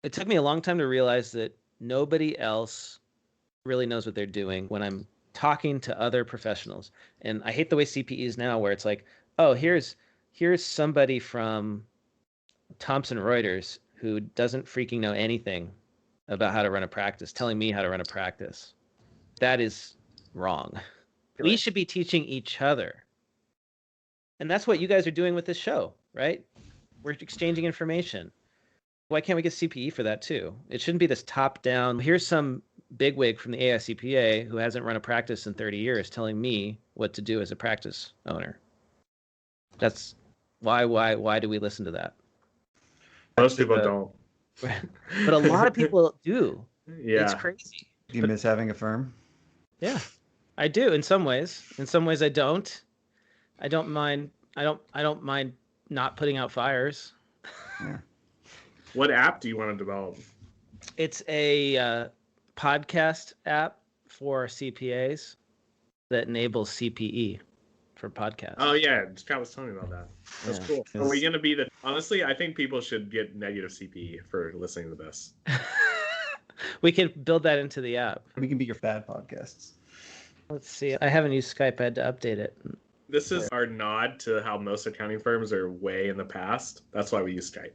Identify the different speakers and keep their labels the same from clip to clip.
Speaker 1: It took me a long time to realize that nobody else really knows what they're doing when I'm talking to other professionals. And I hate the way CPE is now, where it's like, oh, here's somebody from Thomson Reuters who doesn't freaking know anything about how to run a practice, telling me how to run a practice. That is wrong. We should be teaching each other. And that's what you guys are doing with this show, right? We're exchanging information. Why can't we get CPE for that too? It shouldn't be this top-down, here's some bigwig from the AICPA who hasn't run a practice in 30 years telling me what to do as a practice owner. That's why do we listen to that?
Speaker 2: Most people don't.
Speaker 1: But a lot of people do.
Speaker 2: Yeah.
Speaker 1: It's crazy.
Speaker 3: Do you miss having a firm?
Speaker 1: Yeah, I do in some ways. In some ways I don't. I don't mind not putting out fires.
Speaker 3: Yeah.
Speaker 2: What app do you want to develop?
Speaker 1: It's a podcast app for CPAs that enables CPE for podcasts.
Speaker 2: Oh yeah, Scott was telling me about that. That's cool. Are we gonna be honestly, I think people should get negative CPE for listening to this.
Speaker 1: We can build that into the app.
Speaker 3: We can be your bad podcasts.
Speaker 1: Let's see. I haven't used Skype. I had to update it.
Speaker 2: This is our nod to how most accounting firms are way in the past. That's why we use Skype.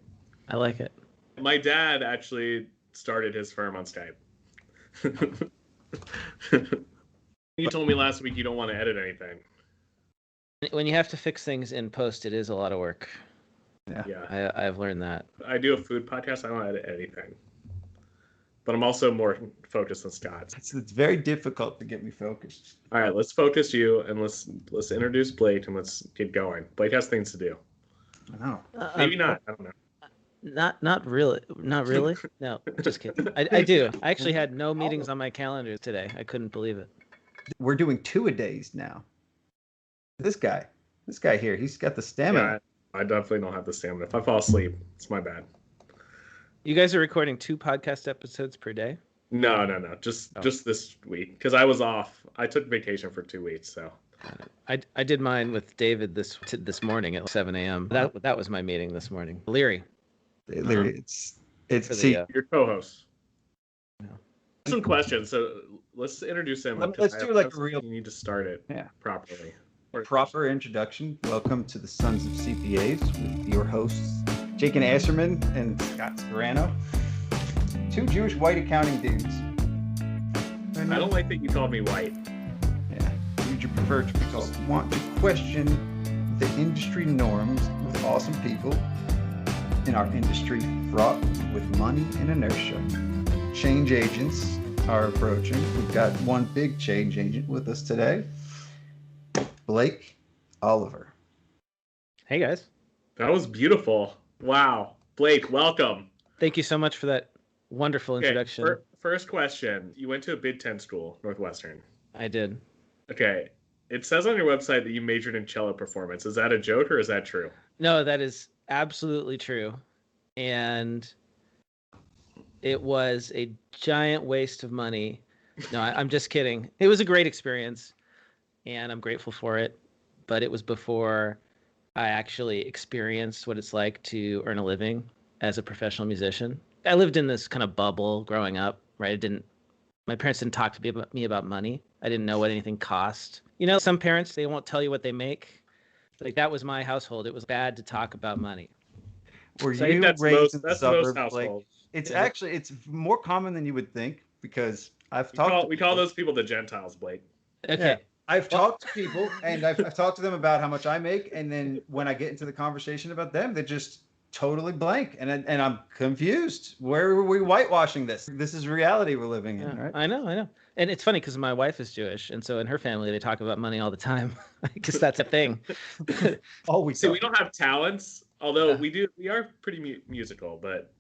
Speaker 1: I like it.
Speaker 2: My dad actually started his firm on Skype. You told me last week you don't want to edit anything.
Speaker 1: When you have to fix things in post, it is a lot of work.
Speaker 2: Yeah.
Speaker 1: I've learned that.
Speaker 2: I do a food podcast. I don't edit anything. But I'm also more focused than Scott.
Speaker 3: It's very difficult to get me focused.
Speaker 2: All right, let's focus you and let's introduce Blake and let's get going. Blake has things to do.
Speaker 3: I know.
Speaker 2: Maybe not. I don't know.
Speaker 1: Not really. No, just kidding. I do. I actually had no meetings on my calendar today. I couldn't believe it.
Speaker 3: We're doing 2-a-days now. This guy here, he's got the stamina.
Speaker 2: Yeah, I definitely don't have the stamina. If I fall asleep, it's my bad.
Speaker 1: You guys are recording 2 podcast episodes per day?
Speaker 2: No. Just this week because I was off. I took vacation for 2 weeks, so.
Speaker 1: I did mine with David this morning at 7 a.m. That was my meeting this morning. Leary,
Speaker 3: it's
Speaker 2: your co-host. Yeah. Some questions. So let's introduce him.
Speaker 3: Let's do like a real.
Speaker 2: You need to start it properly.
Speaker 3: Proper introduction. Welcome to the Sons of CPAs with your hosts, Jake and Ackerman and Scott Scarano. 2 Jewish white accounting dudes.
Speaker 2: I don't like that you called me white.
Speaker 3: Yeah. Would you prefer to be called? Want to question the industry norms with awesome people in our industry fraught with money and inertia. Change agents are approaching. We've got one big change agent with us today, Blake Oliver.
Speaker 1: Hey guys.
Speaker 2: That was beautiful. Wow. Blake, welcome.
Speaker 1: Thank you so much for that wonderful introduction.
Speaker 2: First question. You went to a Big Ten school, Northwestern.
Speaker 1: I did.
Speaker 2: Okay. It says on your website that you majored in cello performance. Is that a joke or is that true?
Speaker 1: No, that is absolutely true. And it was a giant waste of money. No, I'm just kidding. It was a great experience, and I'm grateful for it. But it was before I actually experienced what it's like to earn a living as a professional musician. I lived in this kind of bubble growing up, right? My parents didn't talk to me about money. I didn't know what anything cost. You know, some parents, they won't tell you what they make. Like, that was my household. It was bad to talk about money.
Speaker 3: Were
Speaker 2: So
Speaker 3: you raised in the suburbs?
Speaker 2: Like,
Speaker 3: it's more common than you would think because
Speaker 2: we call those people the Gentiles, Blake.
Speaker 1: Okay.
Speaker 3: Yeah. I've talked to people and I've talked to them about how much I make, and then when I get into the conversation about them, they're just totally blank, and I'm confused. Where are we whitewashing this? This is reality we're living in, right?
Speaker 1: I know. And it's funny because my wife is Jewish, and so in her family they talk about money all the time. I guess that's a thing.
Speaker 3: We
Speaker 2: don't have talents, although we are pretty musical, but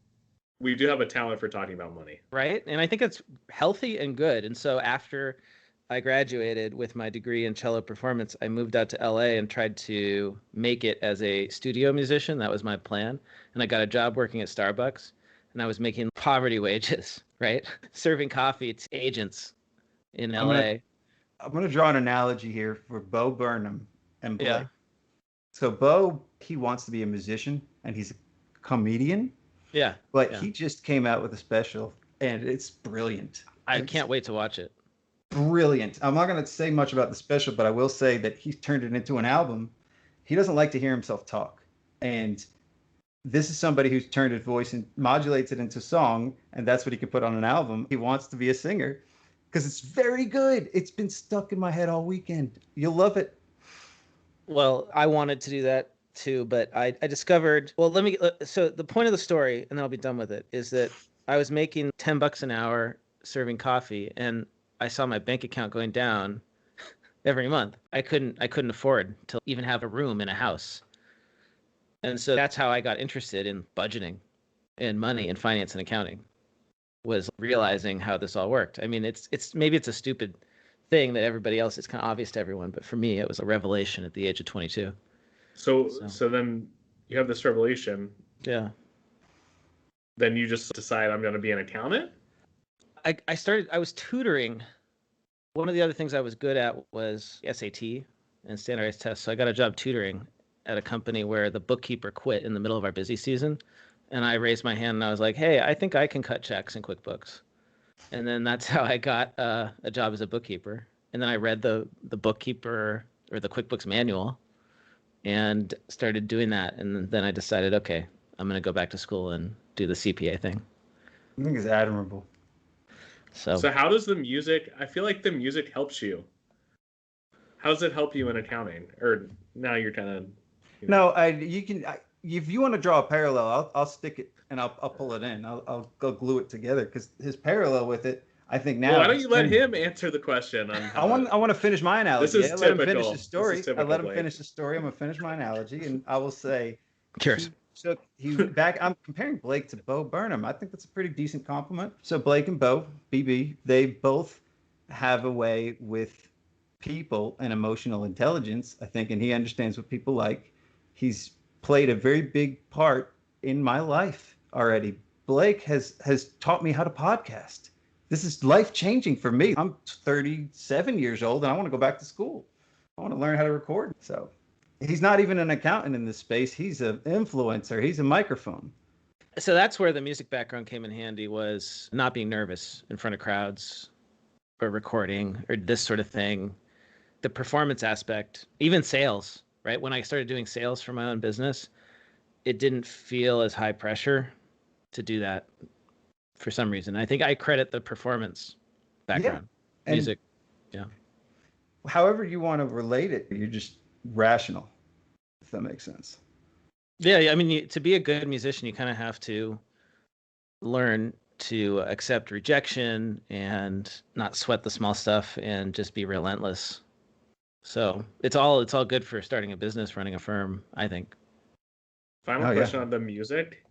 Speaker 2: we do have a talent for talking about money.
Speaker 1: Right? And I think it's healthy and good. And so after I graduated with my degree in cello performance, I moved out to LA and tried to make it as a studio musician. That was my plan. And I got a job working at Starbucks, and I was making poverty wages, right? Serving coffee to agents in LA.
Speaker 3: I'm going to draw an analogy here for Bo Burnham and Blake.
Speaker 1: Yeah.
Speaker 3: So Bo, he wants to be a musician, and he's a comedian.
Speaker 1: Yeah.
Speaker 3: But
Speaker 1: yeah.
Speaker 3: he just came out with a special, and it's brilliant.
Speaker 1: I can't wait to watch it.
Speaker 3: Brilliant. I'm not going to say much about the special, but I will say that he's turned it into an album. He doesn't like to hear himself talk. And this is somebody who's turned his voice and modulates it into song, and that's what he can put on an album. He wants to be a singer because it's very good. It's been stuck in my head all weekend. You'll love it.
Speaker 1: Well, I wanted to do that too, but I discovered, well, so the point of the story, and then I'll be done with it, is that I was making $10 an hour serving coffee, and I saw my bank account going down every month. I couldn't afford to even have a room in a house. And so that's how I got interested in budgeting and money and finance and accounting, was realizing how this all worked. I mean, it's maybe it's a stupid thing that everybody else, it's kind of obvious to everyone, but for me, it was a revelation at the age of 22.
Speaker 2: So then you have this revelation.
Speaker 1: Yeah.
Speaker 2: Then you just decide, I'm going to be an accountant?
Speaker 1: I was tutoring. One of the other things I was good at was SAT and standardized tests. So I got a job tutoring at a company where the bookkeeper quit in the middle of our busy season. And I raised my hand and I was like, hey, I think I can cut checks in QuickBooks. And then that's how I got a job as a bookkeeper. And then I read the bookkeeper or the QuickBooks manual and started doing that. And then I decided, okay, I'm going to go back to school and do the CPA thing.
Speaker 3: I think it's admirable.
Speaker 2: So how does the music, I feel like the music helps you. How does it help you in accounting? Or now you're kind of...
Speaker 3: No, if you want to draw a parallel, I'll stick it and I'll pull it in. I'll go glue it together because his parallel with it, I think now.
Speaker 2: Well, why don't you let him answer the question?
Speaker 3: I want to finish my analogy.
Speaker 2: This is
Speaker 3: Let him
Speaker 2: typical.
Speaker 3: finish the story.
Speaker 2: I
Speaker 3: let him finish the story. I'm gonna finish my analogy, and I will say.
Speaker 1: Cheers.
Speaker 3: I'm comparing Blake to Bo Burnham. I think that's a pretty decent compliment. So Blake and Bo, BB, they both have a way with people and emotional intelligence, I think, and he understands what people like. He's played a very big part in my life already. Blake has taught me how to podcast. This is life-changing for me. I'm 37 years old, and I want to go back to school. I want to learn how to record. So he's not even an accountant in this space. He's an influencer. He's a microphone.
Speaker 1: So that's where the music background came in handy, was not being nervous in front of crowds or recording or this sort of thing. The performance aspect, even sales, right? When I started doing sales for my own business, it didn't feel as high pressure to do that for some reason. I think I credit the performance background, music. Yeah.
Speaker 3: However you want to relate it, you're just rational, if that makes sense.
Speaker 1: Yeah. I mean, to be a good musician, you kind of have to learn to accept rejection and not sweat the small stuff and just be relentless. So it's all good for starting a business, running a firm, I think.
Speaker 2: Final question on the music.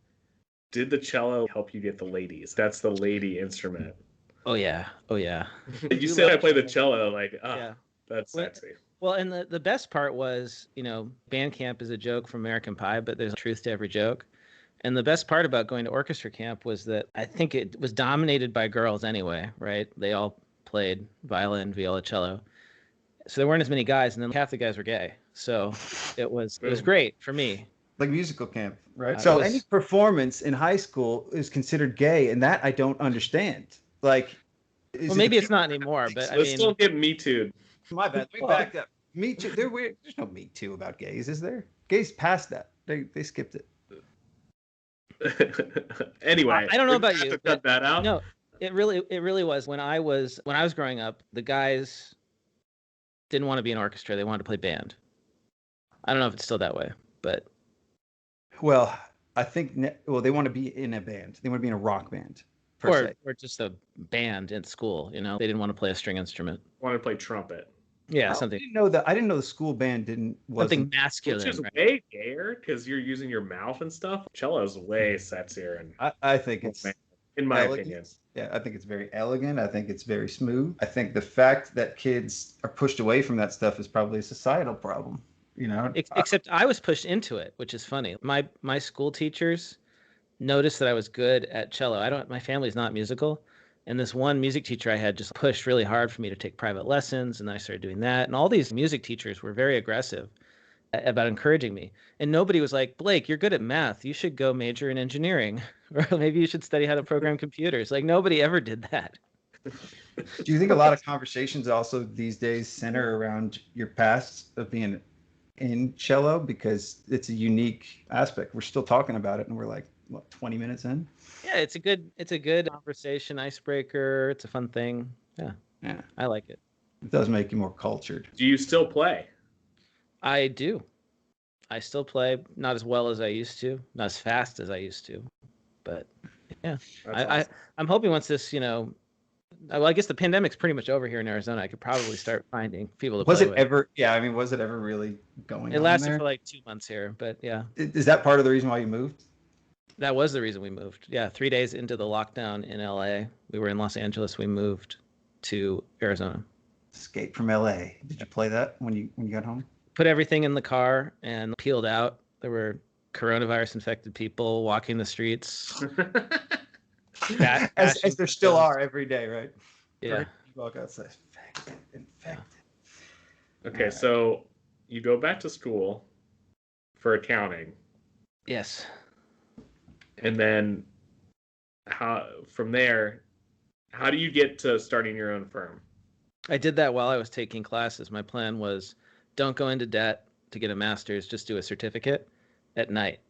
Speaker 2: Did the cello help you get the ladies? That's the lady instrument.
Speaker 1: Oh yeah.
Speaker 2: You said I play the cello, that's sexy.
Speaker 1: Well, and the best part was, band camp is a joke from American Pie, but there's truth to every joke. And the best part about going to orchestra camp was that I think it was dominated by girls anyway, right? They all played violin, viola, cello. So there weren't as many guys, and then half the guys were gay. So it was great for me.
Speaker 3: Like musical camp, right? So any performance in high school is considered gay, and that I don't understand. Like,
Speaker 1: well, maybe it's not anymore, but
Speaker 2: let's still get Me Too.
Speaker 3: My bad. Let me back up. Me Too. There's no Me Too about gays, is there? Gays passed that. They skipped it.
Speaker 2: Anyway,
Speaker 1: I don't know about you.
Speaker 2: Cut that out.
Speaker 1: No, it really was. When I was growing up, the guys didn't want to be in orchestra; they wanted to play band. I don't know if it's still that way, but.
Speaker 3: Well, I think they want to be in a band. They want to be in a rock band, or
Speaker 1: just a band in school. They didn't want to play a string instrument.
Speaker 2: Want to play trumpet.
Speaker 1: Yeah, something.
Speaker 3: I didn't know the school band wasn't
Speaker 1: something masculine.
Speaker 2: Which is way gayer because you're using your mouth and stuff. Cello's way sexier, and
Speaker 3: I think it's,
Speaker 2: in my opinion.
Speaker 3: Yeah, I think it's very elegant. I think it's very smooth. I think the fact that kids are pushed away from that stuff is probably a societal problem.
Speaker 1: Except I was pushed into it, which is funny. My school teachers noticed that I was good at cello. My family's not musical. And this one music teacher I had just pushed really hard for me to take private lessons. And I started doing that. And all these music teachers were very aggressive. about encouraging me. And nobody was like, Blake, you're good at math. You should go major in engineering. Or maybe you should study how to program computers. Like nobody ever did that.
Speaker 3: Do you think a lot of conversations also these days center around your past of being in cello? Because it's a unique aspect. We're still talking about it and we're like, what, 20 minutes in?
Speaker 1: Yeah, it's a good conversation icebreaker. It's a fun thing. Yeah. I like it.
Speaker 3: It does make you more cultured.
Speaker 2: Do you still play?
Speaker 1: I do. I still play, not as well as I used to, not as fast as I used to, but yeah.
Speaker 2: Awesome.
Speaker 1: I'm hoping once this, well, I guess the pandemic's pretty much over here in Arizona. I could probably start finding people to play with.
Speaker 3: Was it ever really going on?
Speaker 1: It lasted for like 2 months here, but yeah.
Speaker 3: Is that part of the reason why you moved?
Speaker 1: That was the reason we moved. Yeah, 3 days into the lockdown in LA, we were in Los Angeles. We moved to Arizona.
Speaker 3: Escape from LA. Did you play that when you got home?
Speaker 1: Put everything in the car and peeled out. There were coronavirus infected people walking the streets.
Speaker 3: As there still are every day, right?
Speaker 1: Yeah.
Speaker 3: You walk outside, infected.
Speaker 2: Okay, so you go back to school for accounting.
Speaker 1: Yes.
Speaker 2: And then from there, how do you get to starting your own firm?
Speaker 1: I did that while I was taking classes. My plan was don't go into debt to get a master's, just do a certificate at night.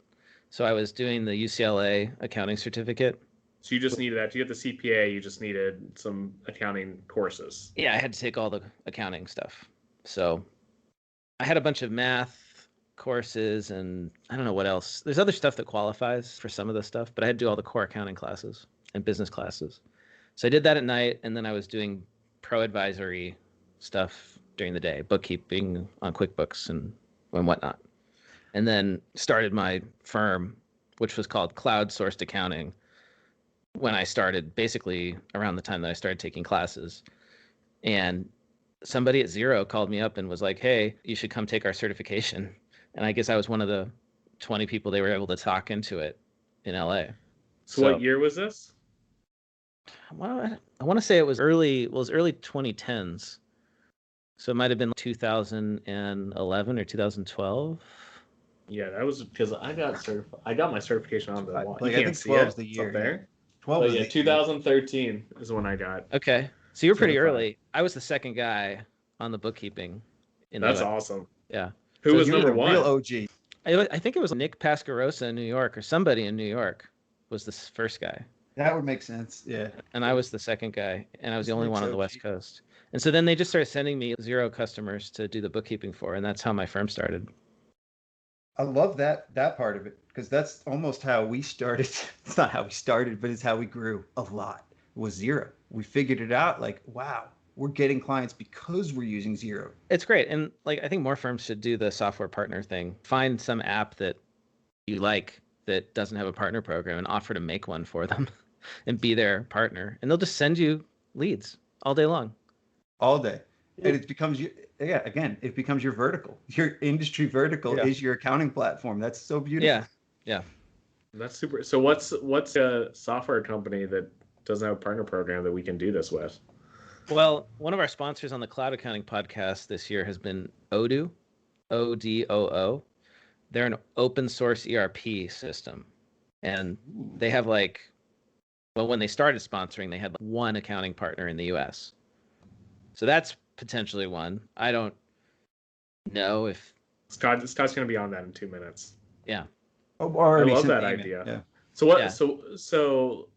Speaker 1: So I was doing the UCLA accounting certificate.
Speaker 2: So you just needed that. To get the CPA, you just needed some accounting courses.
Speaker 1: Yeah, I had to take all the accounting stuff. So I had a bunch of math courses and I don't know what else. There's other stuff that qualifies for some of the stuff, but I had to do all the core accounting classes and business classes. So I did that at night, and then I was doing pro advisory stuff during the day, bookkeeping on QuickBooks and whatnot. And then started my firm, which was called Cloud Sourced Accounting, when I started, basically around the time that I started taking classes. And somebody at Xero called me up and was like, hey, you should come take our certification. And I guess I was one of the 20 people they were able to talk into it in LA.
Speaker 2: So what year was this?
Speaker 1: Well, I want to say it was early 2010s. So it might have been 2011 or 2012.
Speaker 2: Yeah, that was because I got my certification on the wall.
Speaker 3: Like,
Speaker 2: you
Speaker 3: I
Speaker 2: can't
Speaker 3: think
Speaker 2: see
Speaker 3: 12
Speaker 2: it.
Speaker 3: is the
Speaker 2: It's
Speaker 3: year.
Speaker 2: up there.
Speaker 3: 12 is
Speaker 2: yeah, 2013 is when I got.
Speaker 1: Okay, so you were pretty early. I was the second guy on the bookkeeping.
Speaker 2: That's awesome.
Speaker 1: Yeah.
Speaker 2: Who was number one?
Speaker 3: Real OG.
Speaker 1: I think it was Nick Pascarosa in New York, or somebody in New York was the first guy.
Speaker 3: That would make sense. Yeah.
Speaker 1: And I was the second guy, and I was the only one on the West Coast. And so then they just started sending me Xero customers to do the bookkeeping for, and that's how my firm started.
Speaker 3: I love that part of it, because that's almost how we started. It's not how we started, but it's how we grew a lot. It was Xero. We figured it out like, wow, we're getting clients because we're using Xero.
Speaker 1: It's great. And like, I think more firms should do the software partner thing. Find some app that you like that doesn't have a partner program and offer to make one for them and be their partner. And they'll just send you leads all day long.
Speaker 3: All day. And it becomes it becomes your vertical. Your industry vertical is your accounting platform. That's so beautiful.
Speaker 1: Yeah.
Speaker 2: That's super. So what's a software company that doesn't have a partner program that we can do this with?
Speaker 1: Well, one of our sponsors on the Cloud Accounting podcast this year has been Odoo, Odoo. They're an open source ERP system. And they have when they started sponsoring, they had one accounting partner in the US. So that's potentially one. I don't know if
Speaker 2: Scott's going to be on that in 2 minutes.
Speaker 1: Yeah.
Speaker 2: I love that idea.
Speaker 3: Yeah.
Speaker 2: So what? Yeah. So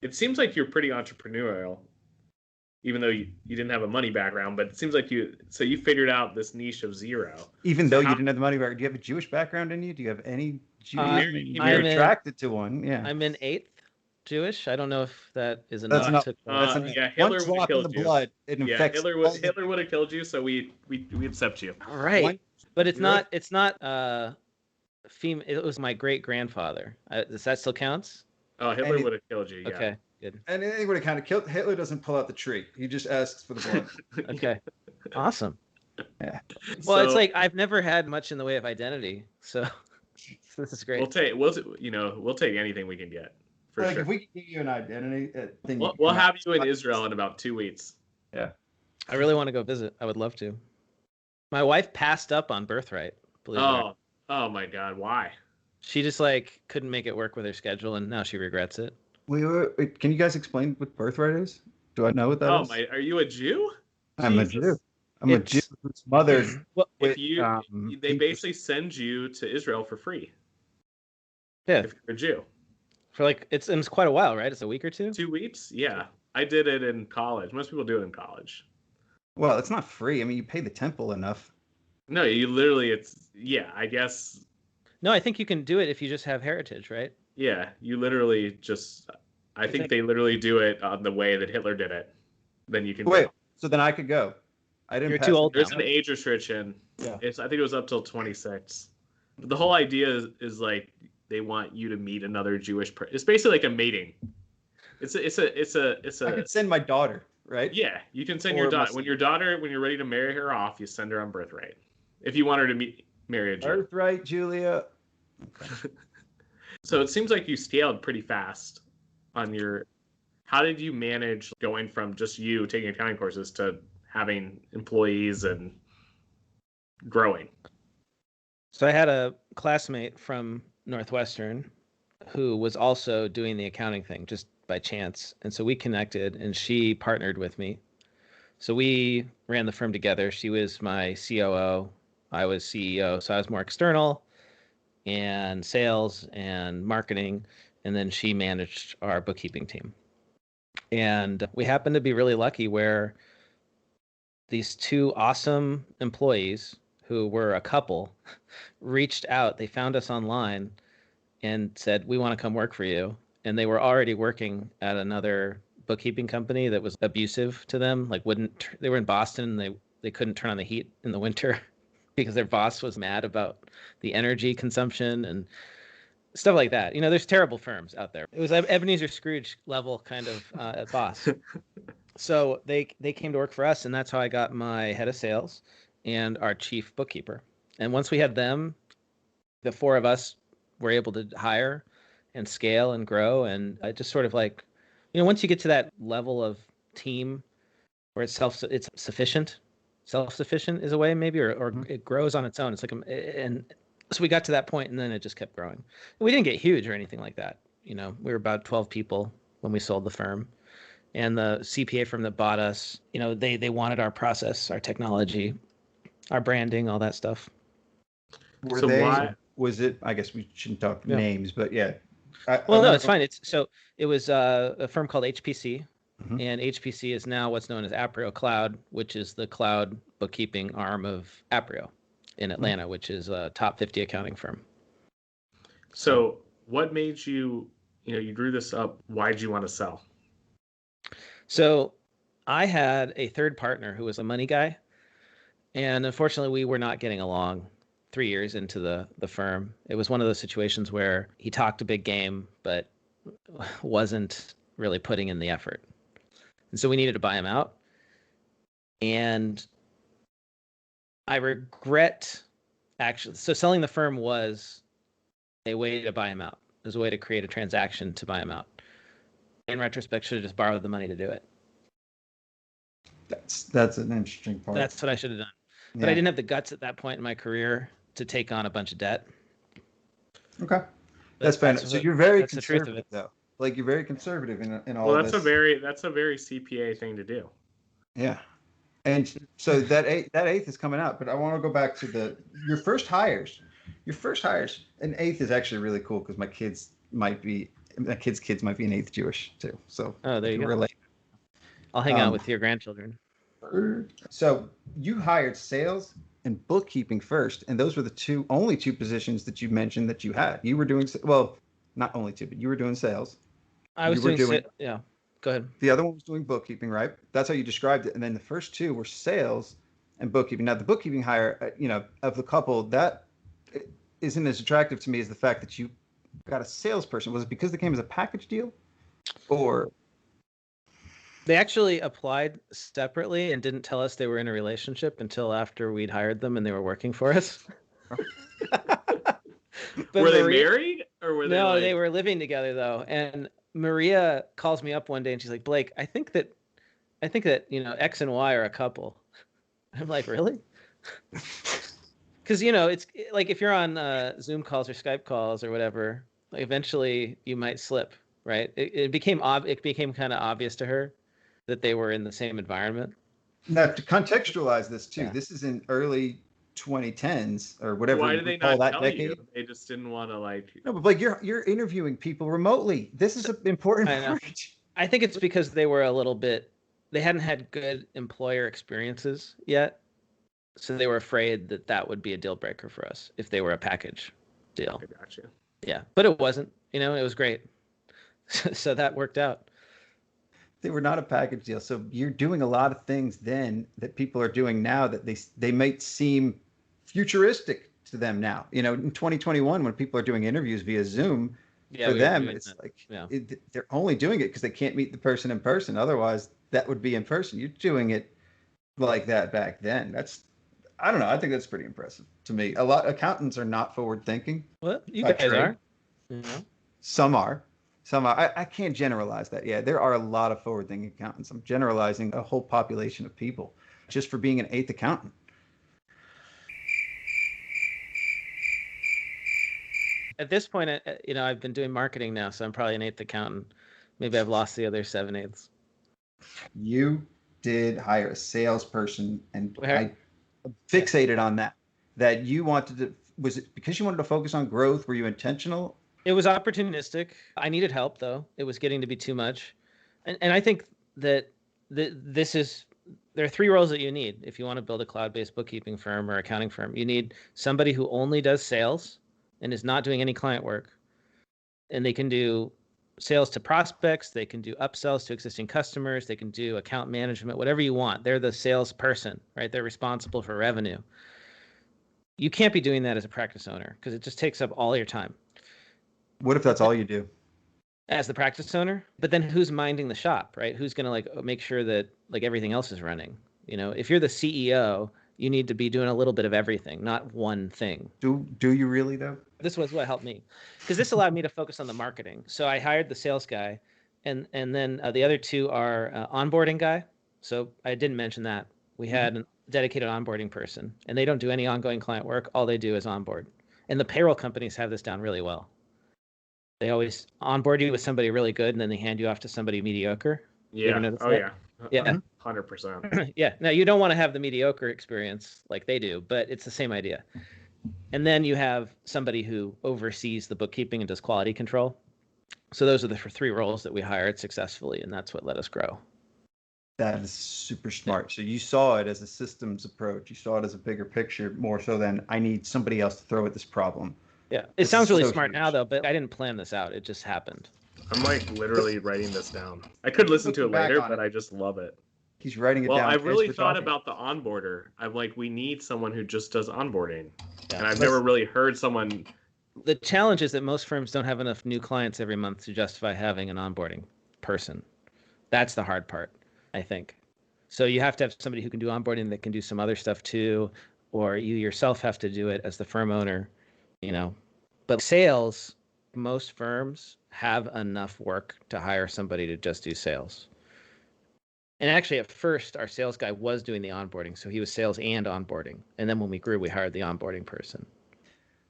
Speaker 2: it seems like you're pretty entrepreneurial, even though you didn't have a money background. But it seems like you figured out this niche of Xero.
Speaker 3: Even though you didn't have the money background, do you have a Jewish background in you? Do you have any Jewish? You're attracted to one. Yeah.
Speaker 1: I'm in 8th Jewish. I don't know if that is enough.
Speaker 2: Hitler would have killed you.
Speaker 3: Blood, it infects
Speaker 2: Hitler would have killed you, so we accept you.
Speaker 1: All right. But it's not female. It was my great grandfather. Does that still counts?
Speaker 2: Oh, Hitler would have killed you. Yeah.
Speaker 1: Okay, good.
Speaker 3: And anything would have kind of killed. Hitler doesn't pull out the tree. He just asks for the blood.
Speaker 1: Okay, awesome.
Speaker 3: Yeah.
Speaker 1: Well, it's like I've never had much in the way of identity, so this is great.
Speaker 2: We'll take anything we can get. For sure.
Speaker 3: If we can give you an identity,
Speaker 2: we'll have you in Israel in about 2 weeks.
Speaker 3: Yeah.
Speaker 1: I really want to go visit. I would love to. My wife passed up on birthright, believe it or not.
Speaker 2: Oh my God, why?
Speaker 1: She just like couldn't make it work with her schedule, and now she regrets it.
Speaker 3: Can you guys explain what birthright is? Do I know what that
Speaker 2: Oh
Speaker 3: is?
Speaker 2: my, are you a Jew?
Speaker 3: I'm a Jew.
Speaker 2: Jesus.
Speaker 3: I'm a Jew
Speaker 1: It's
Speaker 3: whose mother
Speaker 1: well,
Speaker 2: If
Speaker 3: quit.
Speaker 2: you, they basically send you to Israel for free
Speaker 1: yeah,
Speaker 2: if you're a Jew.
Speaker 1: for like it's quite a while, right? It's a week or two.
Speaker 2: 2 weeks? Yeah. I did it in college. Most people do it in college.
Speaker 3: Well, it's not free. I mean, you pay the temple enough.
Speaker 2: No, you literally, yeah, I guess,
Speaker 1: No, I think you can do it if you just have heritage, right?
Speaker 2: yeah, you literally just, I think they literally do it on the way that Hitler did it. Then you can
Speaker 3: Wait,
Speaker 2: go.
Speaker 3: so then I could go. I didn't
Speaker 1: You're
Speaker 3: pass
Speaker 1: too
Speaker 3: the
Speaker 1: old
Speaker 2: There's
Speaker 1: now.
Speaker 2: an age restriction.
Speaker 3: Yeah.
Speaker 2: I think it was up till 26. But the whole idea is like they want you to meet another Jewish person. It's basically like a mating. It's a.
Speaker 3: I could send my daughter, right?
Speaker 2: Yeah, you can send
Speaker 3: Or
Speaker 2: your
Speaker 3: my
Speaker 2: daughter when you're ready to marry her off. You send her on birthright. If you want her to marry a Jew.
Speaker 3: Birthright, Julia.
Speaker 2: So it seems like you scaled pretty fast on your. How did you manage going from just you taking accounting courses to having employees and growing?
Speaker 1: So I had a classmate from Northwestern who was also doing the accounting thing just by chance. And so we connected and she partnered with me. So we ran the firm together. She was my COO. I was CEO. So I was more external and sales and marketing. And then she managed our bookkeeping team. And we happened to be really lucky where these two awesome employees who were a couple reached out. They found us online and said, "We want to come work for you." And they were already working at another bookkeeping company that was abusive to them. Like they were in Boston. They couldn't turn on the heat in the winter because their boss was mad about the energy consumption and stuff like that. You know, there's terrible firms out there. It was Ebenezer Scrooge level kind of boss. So they came to work for us, and that's how I got my head of sales and our chief bookkeeper. And once we had them, the four of us were able to hire and scale and grow. And I just sort of like, you know, once you get to that level of team where it's self-sufficient is a way maybe, or it grows on its own. It's like, and so we got to that point and then it just kept growing. We didn't get huge or anything like that. You know, we were about 12 people when we sold the firm. And the CPA firm that bought us, you know, they wanted our process, our technology, our branding, all that stuff.
Speaker 3: Was it? I guess we shouldn't talk names, but yeah.
Speaker 1: No, it's fine. It was a firm called HPC,
Speaker 3: Mhm.
Speaker 1: and HPC is now what's known as Aprio Cloud, which is the cloud bookkeeping arm of Aprio in Atlanta, which is a top 50 accounting firm.
Speaker 2: So what made you drew this up? Why did you want to sell?
Speaker 1: So I had a third partner who was a money guy, and unfortunately we were not getting along 3 years into the firm. It was one of those situations where he talked a big game, but wasn't really putting in the effort. And so we needed to buy him out. And I regret actually, so selling the firm was a way to buy him out. It was a way to create a transaction to buy him out. In retrospect, should have just borrowed the money to do it.
Speaker 3: That's an interesting part.
Speaker 1: That's what I should have done. But I didn't have the guts at that point in my career to take on a bunch of debt.
Speaker 3: Okay. That's fair. So you're very conservative, though. Like you're very conservative in all
Speaker 2: well,
Speaker 3: this.
Speaker 2: That's a very CPA thing to do.
Speaker 3: Yeah. And so that eighth is coming out, but I want to go back to your first hires. Your first hires, an eighth is actually really cool because my kids might be an eighth Jewish too. So
Speaker 1: there you go.
Speaker 3: Relate.
Speaker 1: I'll hang out with your grandchildren.
Speaker 3: So you hired sales and bookkeeping first, and those were the only two positions that you mentioned that you had. You were doing not only two, but you were doing sales.
Speaker 1: I was doing yeah. Go ahead.
Speaker 3: The other one was doing bookkeeping, right? That's how you described it. And then the first two were sales and bookkeeping. Now, the bookkeeping hire, of the couple, that isn't as attractive to me as the fact that you got a salesperson. Was it because they came as a package deal? Or?
Speaker 1: They actually applied separately and didn't tell us they were in a relationship until after we'd hired them and they were working for us.
Speaker 2: Were they married or were they?
Speaker 1: No, they were living together though. And Maria calls me up one day and she's like, "Blake, I think that X and Y are a couple." I'm like, "Really?" Because it's like if you're on Zoom calls or Skype calls or whatever, like eventually you might slip, right? It became kind of obvious to her that they were in the same environment.
Speaker 3: Now, to contextualize this too,
Speaker 1: Yeah.
Speaker 3: this is in early 2010s or whatever
Speaker 2: Why
Speaker 3: we
Speaker 2: did they
Speaker 3: call
Speaker 2: not
Speaker 3: that
Speaker 2: tell
Speaker 3: decade.
Speaker 2: you? They just didn't want to like.
Speaker 3: No, but like you're interviewing people remotely. This is an important
Speaker 1: I know.
Speaker 3: part.
Speaker 1: I think it's because they were they hadn't had good employer experiences yet. So they were afraid that that would be a deal breaker for us if they were a package deal.
Speaker 2: I got you.
Speaker 1: Yeah, but it wasn't. It was great. So that worked out.
Speaker 3: They were not a package deal. So you're doing a lot of things then that people are doing now that they might seem futuristic to them now. In 2021, when people are doing interviews via Zoom, for them, it's that. Like they're only doing it because they can't meet the person in person. Otherwise, that would be in person. You're doing it like that back then. I don't know. I think that's pretty impressive to me. A lot of accountants are not forward thinking.
Speaker 1: Well, you guys are.
Speaker 3: Some are. I can't generalize that. Yeah, there are a lot of forward thinking accountants. I'm generalizing a whole population of people just for being an eighth accountant.
Speaker 1: At this point, I've been doing marketing now, so I'm probably an eighth accountant. Maybe I've lost the other 7/8.
Speaker 3: You did hire a salesperson, and I fixated on that. That you wanted to, was it because you wanted to focus on growth? Were you intentional?
Speaker 1: It was opportunistic. I needed help, though. It was getting to be too much. And I think that there are 3 roles that you need if you want to build a cloud-based bookkeeping firm or accounting firm. You need somebody who only does sales and is not doing any client work. And they can do sales to prospects. They can do upsells to existing customers. They can do account management, whatever you want. They're the salesperson, right? They're responsible for revenue. You can't be doing that as a practice owner because it just takes up all your time.
Speaker 3: What if that's all you do?
Speaker 1: As the practice owner? But then who's minding the shop, right? Who's going to make sure that everything else is running? If you're the CEO, you need to be doing a little bit of everything, not one thing.
Speaker 3: Do you really though?
Speaker 1: This was what helped me because this allowed me to focus on the marketing. So I hired the sales guy and then the other 2 are onboarding guy. So I didn't mention that. We had a dedicated onboarding person and they don't do any ongoing client work. All they do is onboard. And the payroll companies have this down really well. They always onboard you with somebody really good, and then they hand you off to somebody mediocre.
Speaker 2: Yeah. Oh,
Speaker 1: that? Yeah.
Speaker 2: 100%.
Speaker 1: Yeah. Now, you don't want to have the mediocre experience like they do, but it's the same idea. And then you have somebody who oversees the bookkeeping and does quality control. So those are the 3 roles that we hired successfully, and that's what let us grow.
Speaker 3: That is super smart. So you saw it as a systems approach. You saw it as a bigger picture, more so than I need somebody else to throw at this problem.
Speaker 1: Yeah, it sounds really smart now, though, but I didn't plan this out. It just happened.
Speaker 2: I'm literally writing this down. I could listen to it later, but I just love it.
Speaker 3: He's writing it down.
Speaker 2: Well, I really thought about the onboarder. I'm like, we need someone who just does onboarding. Yeah. And I've never really heard someone.
Speaker 1: The challenge is that most firms don't have enough new clients every month to justify having an onboarding person. That's the hard part, I think. So you have to have somebody who can do onboarding that can do some other stuff too, or you yourself have to do it as the firm owner. But sales, most firms have enough work to hire somebody to just do sales. And actually, at first, our sales guy was doing the onboarding. So he was sales and onboarding. And then when we grew, we hired the onboarding person.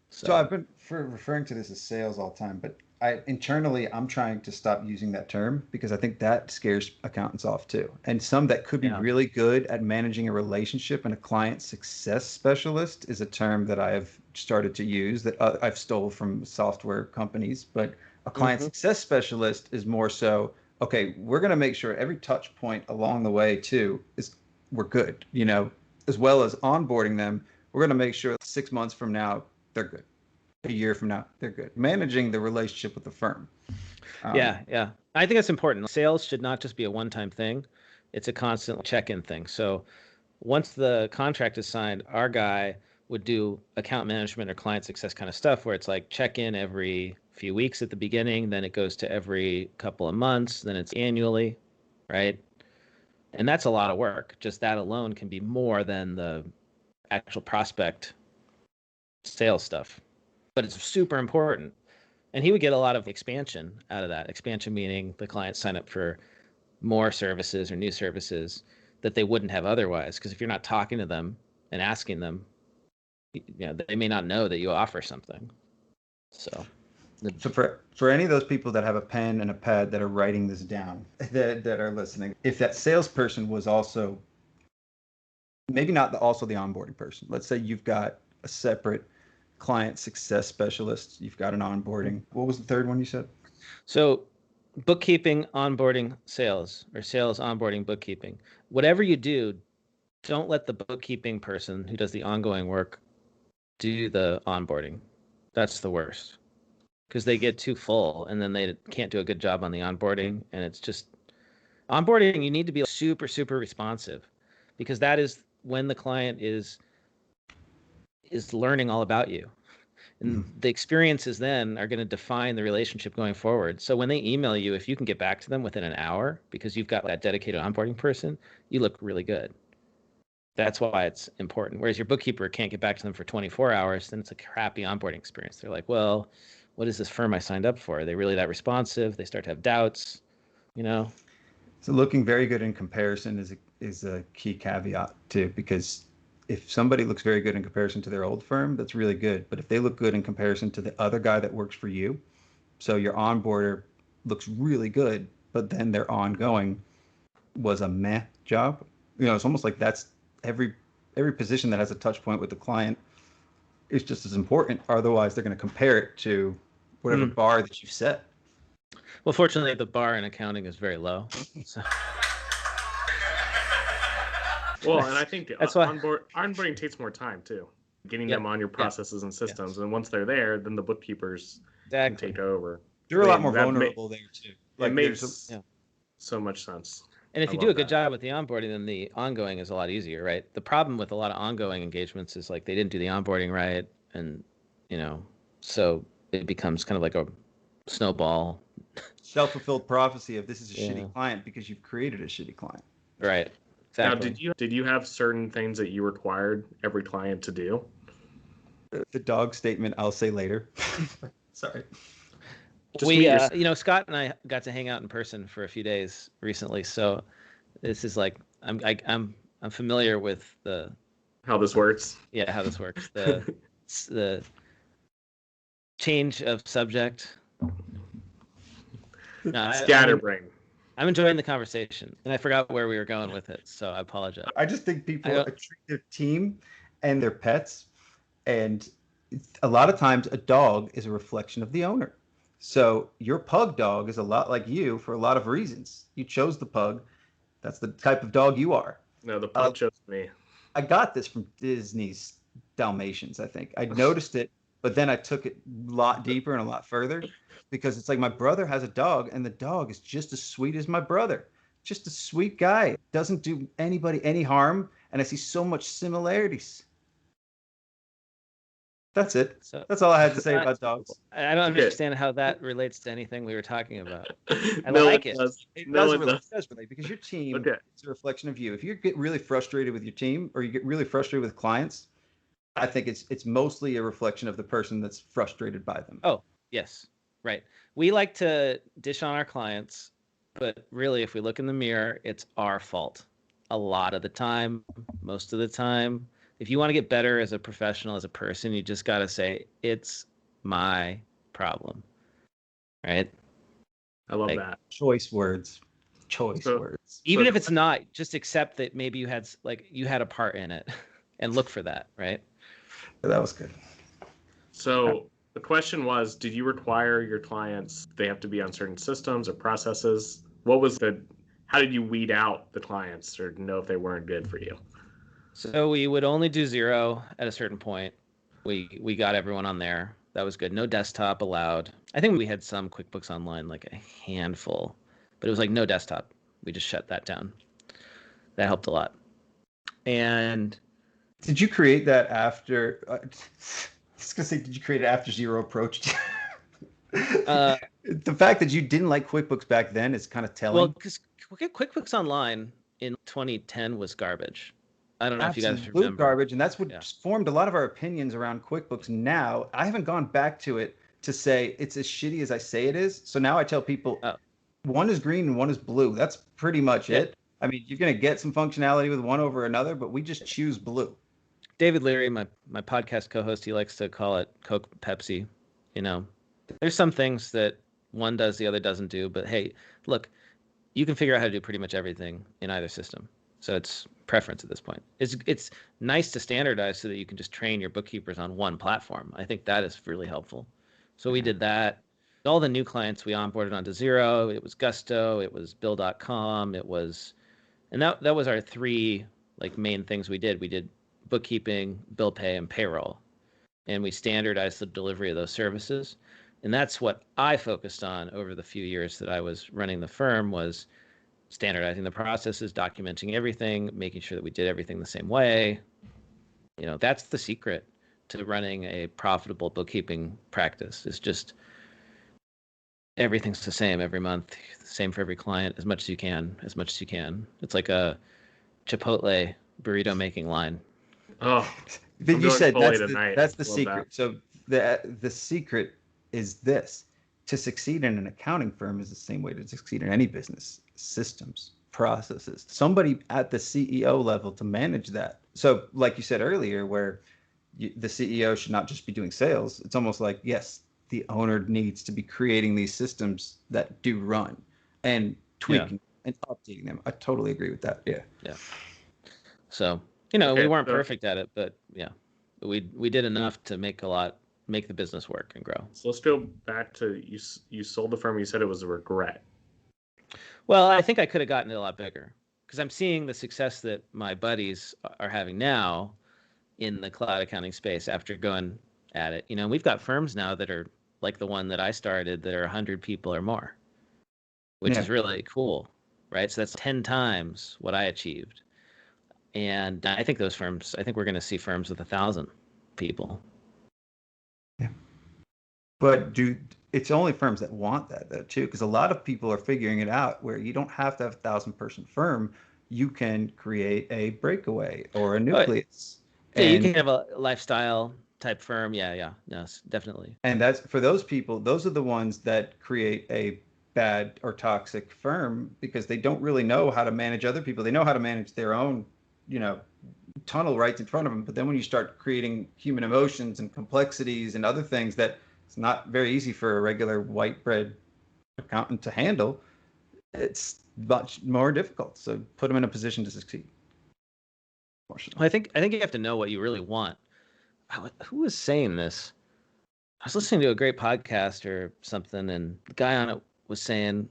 Speaker 3: So I've been referring to this as sales all the time, but internally, I'm trying to stop using that term because I think that scares accountants off too. And some that could be really good at managing a relationship, and a client success specialist is a term that I have started to use that I've stole from software companies. But a client success specialist is more so, okay, we're going to make sure every touch point along the way too is we're good, as well as onboarding them. We're going to make sure 6 months from now, they're good. A year from now, they're good. Managing the relationship with the firm.
Speaker 1: Yeah. I think that's important. Sales should not just be a one-time thing. It's a constant check-in thing. So once the contract is signed, our guy would do account management or client success kind of stuff where it's like check-in every few weeks at the beginning, then it goes to every couple of months, then it's annually, right? And that's a lot of work. Just that alone can be more than the actual prospect sales stuff. But it's super important. And he would get a lot of expansion out of that. Expansion meaning the clients sign up for more services or new services that they wouldn't have otherwise. Because if you're not talking to them and asking them. They may not know that you offer something. So
Speaker 3: for any of those people that have a pen and a pad that are writing this down, that are listening, if that salesperson was also, maybe not also the onboarding person. Let's say you've got a separate client success specialist. You've got an onboarding. What was the third one you said?
Speaker 1: So bookkeeping, onboarding, sales, or sales, onboarding, bookkeeping. Whatever you do, don't let the bookkeeping person who does the ongoing work do the onboarding. That's the worst, because they get too full and then they can't do a good job on the onboarding. And it's just onboarding. You need to be super, super responsive, because that is when the client is learning all about you. And the experiences then are going to define the relationship going forward. So when they email you, if you can get back to them within an hour because you've got that dedicated onboarding person, you look really good. That's why it's important. Whereas your bookkeeper can't get back to them for 24 hours, then it's a crappy onboarding experience. They're like, well, what is this firm I signed up for? Are they really that responsive? They start to have doubts,
Speaker 3: So looking very good in comparison is a key caveat too, because if somebody looks very good in comparison to their old firm, that's really good. But if they look good in comparison to the other guy that works for you, so your onboarder looks really good, but then their ongoing was a meh job. It's almost like that's every position that has a touch point with the client is just as important. Otherwise, they're going to compare it to whatever bar that you've set.
Speaker 1: Well, fortunately, the bar in accounting is very low. So.
Speaker 2: Well, and I think
Speaker 1: that's why
Speaker 2: onboarding takes more time too, getting them on your processes and systems. And once they're there, then the bookkeepers can take over.
Speaker 3: They're a lot more vulnerable there too.
Speaker 2: It makes so much sense.
Speaker 1: And if you do a good job with the onboarding, then the ongoing is a lot easier, right? The problem with a lot of ongoing engagements is like they didn't do the onboarding right, and so it becomes kind of like a snowball.
Speaker 3: Self-fulfilled prophecy of this is a shitty client because you've created a shitty client.
Speaker 1: Right. Exactly.
Speaker 2: Now, did you have certain things that you required every client to do?
Speaker 3: The dog statement I'll say later. Sorry.
Speaker 1: Scott and I got to hang out in person for a few days recently, so this is like I'm familiar with
Speaker 2: how this works.
Speaker 1: Yeah, how this works. The change of subject. No,
Speaker 2: Scatterbrain.
Speaker 1: I'm enjoying the conversation, and I forgot where we were going with it, so I apologize.
Speaker 3: I just think people treat their team and their pets, and a lot of times a dog is a reflection of the owner. So your pug dog is a lot like you for a lot of reasons. You chose the pug. That's the type of dog you are.
Speaker 2: No, the pug chose me.
Speaker 3: I got this from Disney's Dalmatians, I think. I noticed it, but then I took it a lot deeper and a lot further, because it's like my brother has a dog, and the dog is just as sweet as my brother. Just a sweet guy. Doesn't do anybody any harm, and I see so much similarities. That's it. So, that's all I had to say about dogs.
Speaker 1: I don't understand how that relates to anything we were talking about. I
Speaker 2: no,
Speaker 1: like
Speaker 3: it. It does relate, because your team is a reflection of you. If you get really frustrated with your team, or you get really frustrated with clients, I think it's mostly a reflection of the person that's frustrated by them.
Speaker 1: Oh, yes. Right. We like to dish on our clients, but really, if we look in the mirror, it's our fault. A lot of the time, most of the time. If you want to get better as a professional, as a person, you just got to say, it's my problem. Right?
Speaker 2: I love that.
Speaker 3: Choice words.
Speaker 1: Even if it's not, just accept that maybe you had a part in it and look for that, right?
Speaker 3: That was good.
Speaker 2: So the question was, did you require your clients, they have to be on certain systems or processes? How did you weed out the clients or know if they weren't good for you?
Speaker 1: So we would only do 0 at a certain point. We got everyone on there. That was good. No desktop allowed. I think we had some QuickBooks Online, like a handful, but it was like no desktop. We just shut that down. That helped a lot. And
Speaker 3: did you create that after? I was gonna say, did you create it after Zero approached? The fact that you didn't like QuickBooks back then is kind of telling.
Speaker 1: Well, because QuickBooks Online in 2010 was garbage. I don't know if you guys remember.
Speaker 3: Garbage, and that's what formed a lot of our opinions around QuickBooks. Now, I haven't gone back to it to say it's as shitty as I say it is. So now I tell people, one is green and one is blue. That's pretty much it. I mean, you're going to get some functionality with one over another, but we just choose blue.
Speaker 1: David Leary, my podcast co-host, he likes to call it Coke, Pepsi. You know, there's some things that one does, the other doesn't do. But hey, look, you can figure out how to do pretty much everything in either system. So it's preference at this point. It's nice to standardize so that you can just train your bookkeepers on one platform. I think that is really helpful. So we did that. All the new clients we onboarded onto Xero. It was Gusto. It was Bill.com. It was, and that was our three like main things we did. We did bookkeeping, bill pay, and payroll, and we standardized the delivery of those services. And that's what I focused on over the few years that I was running the firm, was standardizing the processes, documenting everything, making sure that we did everything the same way. You know, that's the secret to running a profitable bookkeeping practice, is just everything's the same every month, same for every client, as much as you can. It's like a Chipotle burrito making line.
Speaker 2: Oh,
Speaker 3: But you said that's the
Speaker 2: Love
Speaker 3: secret.
Speaker 2: that.
Speaker 3: So the secret is this: to succeed in an accounting firm is the same way to succeed in any business: systems, processes, somebody at the CEO level to manage that. So like you said earlier, where the CEO should not just be doing sales. It's almost like, yes, the owner needs to be creating these systems that do run and tweaking and updating them. I totally agree with that. Yeah.
Speaker 1: Yeah. So, you know,
Speaker 2: Okay,
Speaker 1: we weren't
Speaker 2: so-
Speaker 1: perfect at it, but yeah, we did enough to make the business work and grow.
Speaker 2: So let's go back to you sold the firm. You said it was a regret.
Speaker 1: Well, I think I could have gotten it a lot bigger, because I'm seeing the success that my buddies are having now in the cloud accounting space after going at it. You know, we've got firms now that are like the one that I started that are 100 people or more, which is really cool, right? So that's 10 times what I achieved. And I think we're going to see firms with 1,000 people.
Speaker 3: Yeah. But it's only firms that want that though too, because a lot of people are figuring it out where you don't have to have a 1,000-person firm. You can create a breakaway or a nucleus.
Speaker 1: Yeah, you can have a lifestyle type firm. Yeah, yes, definitely.
Speaker 3: And that's for those people. Those are the ones that create a bad or toxic firm, because they don't really know how to manage other people. They know how to manage their own, tunnel right in front of them. But then when you start creating human emotions and complexities and other things that it's not very easy for a regular white bread accountant to handle, it's much more difficult. So put them in a position to succeed.
Speaker 1: I think you have to know what you really want. Who was saying this? I was listening to a great podcast or something, and the guy on it was saying,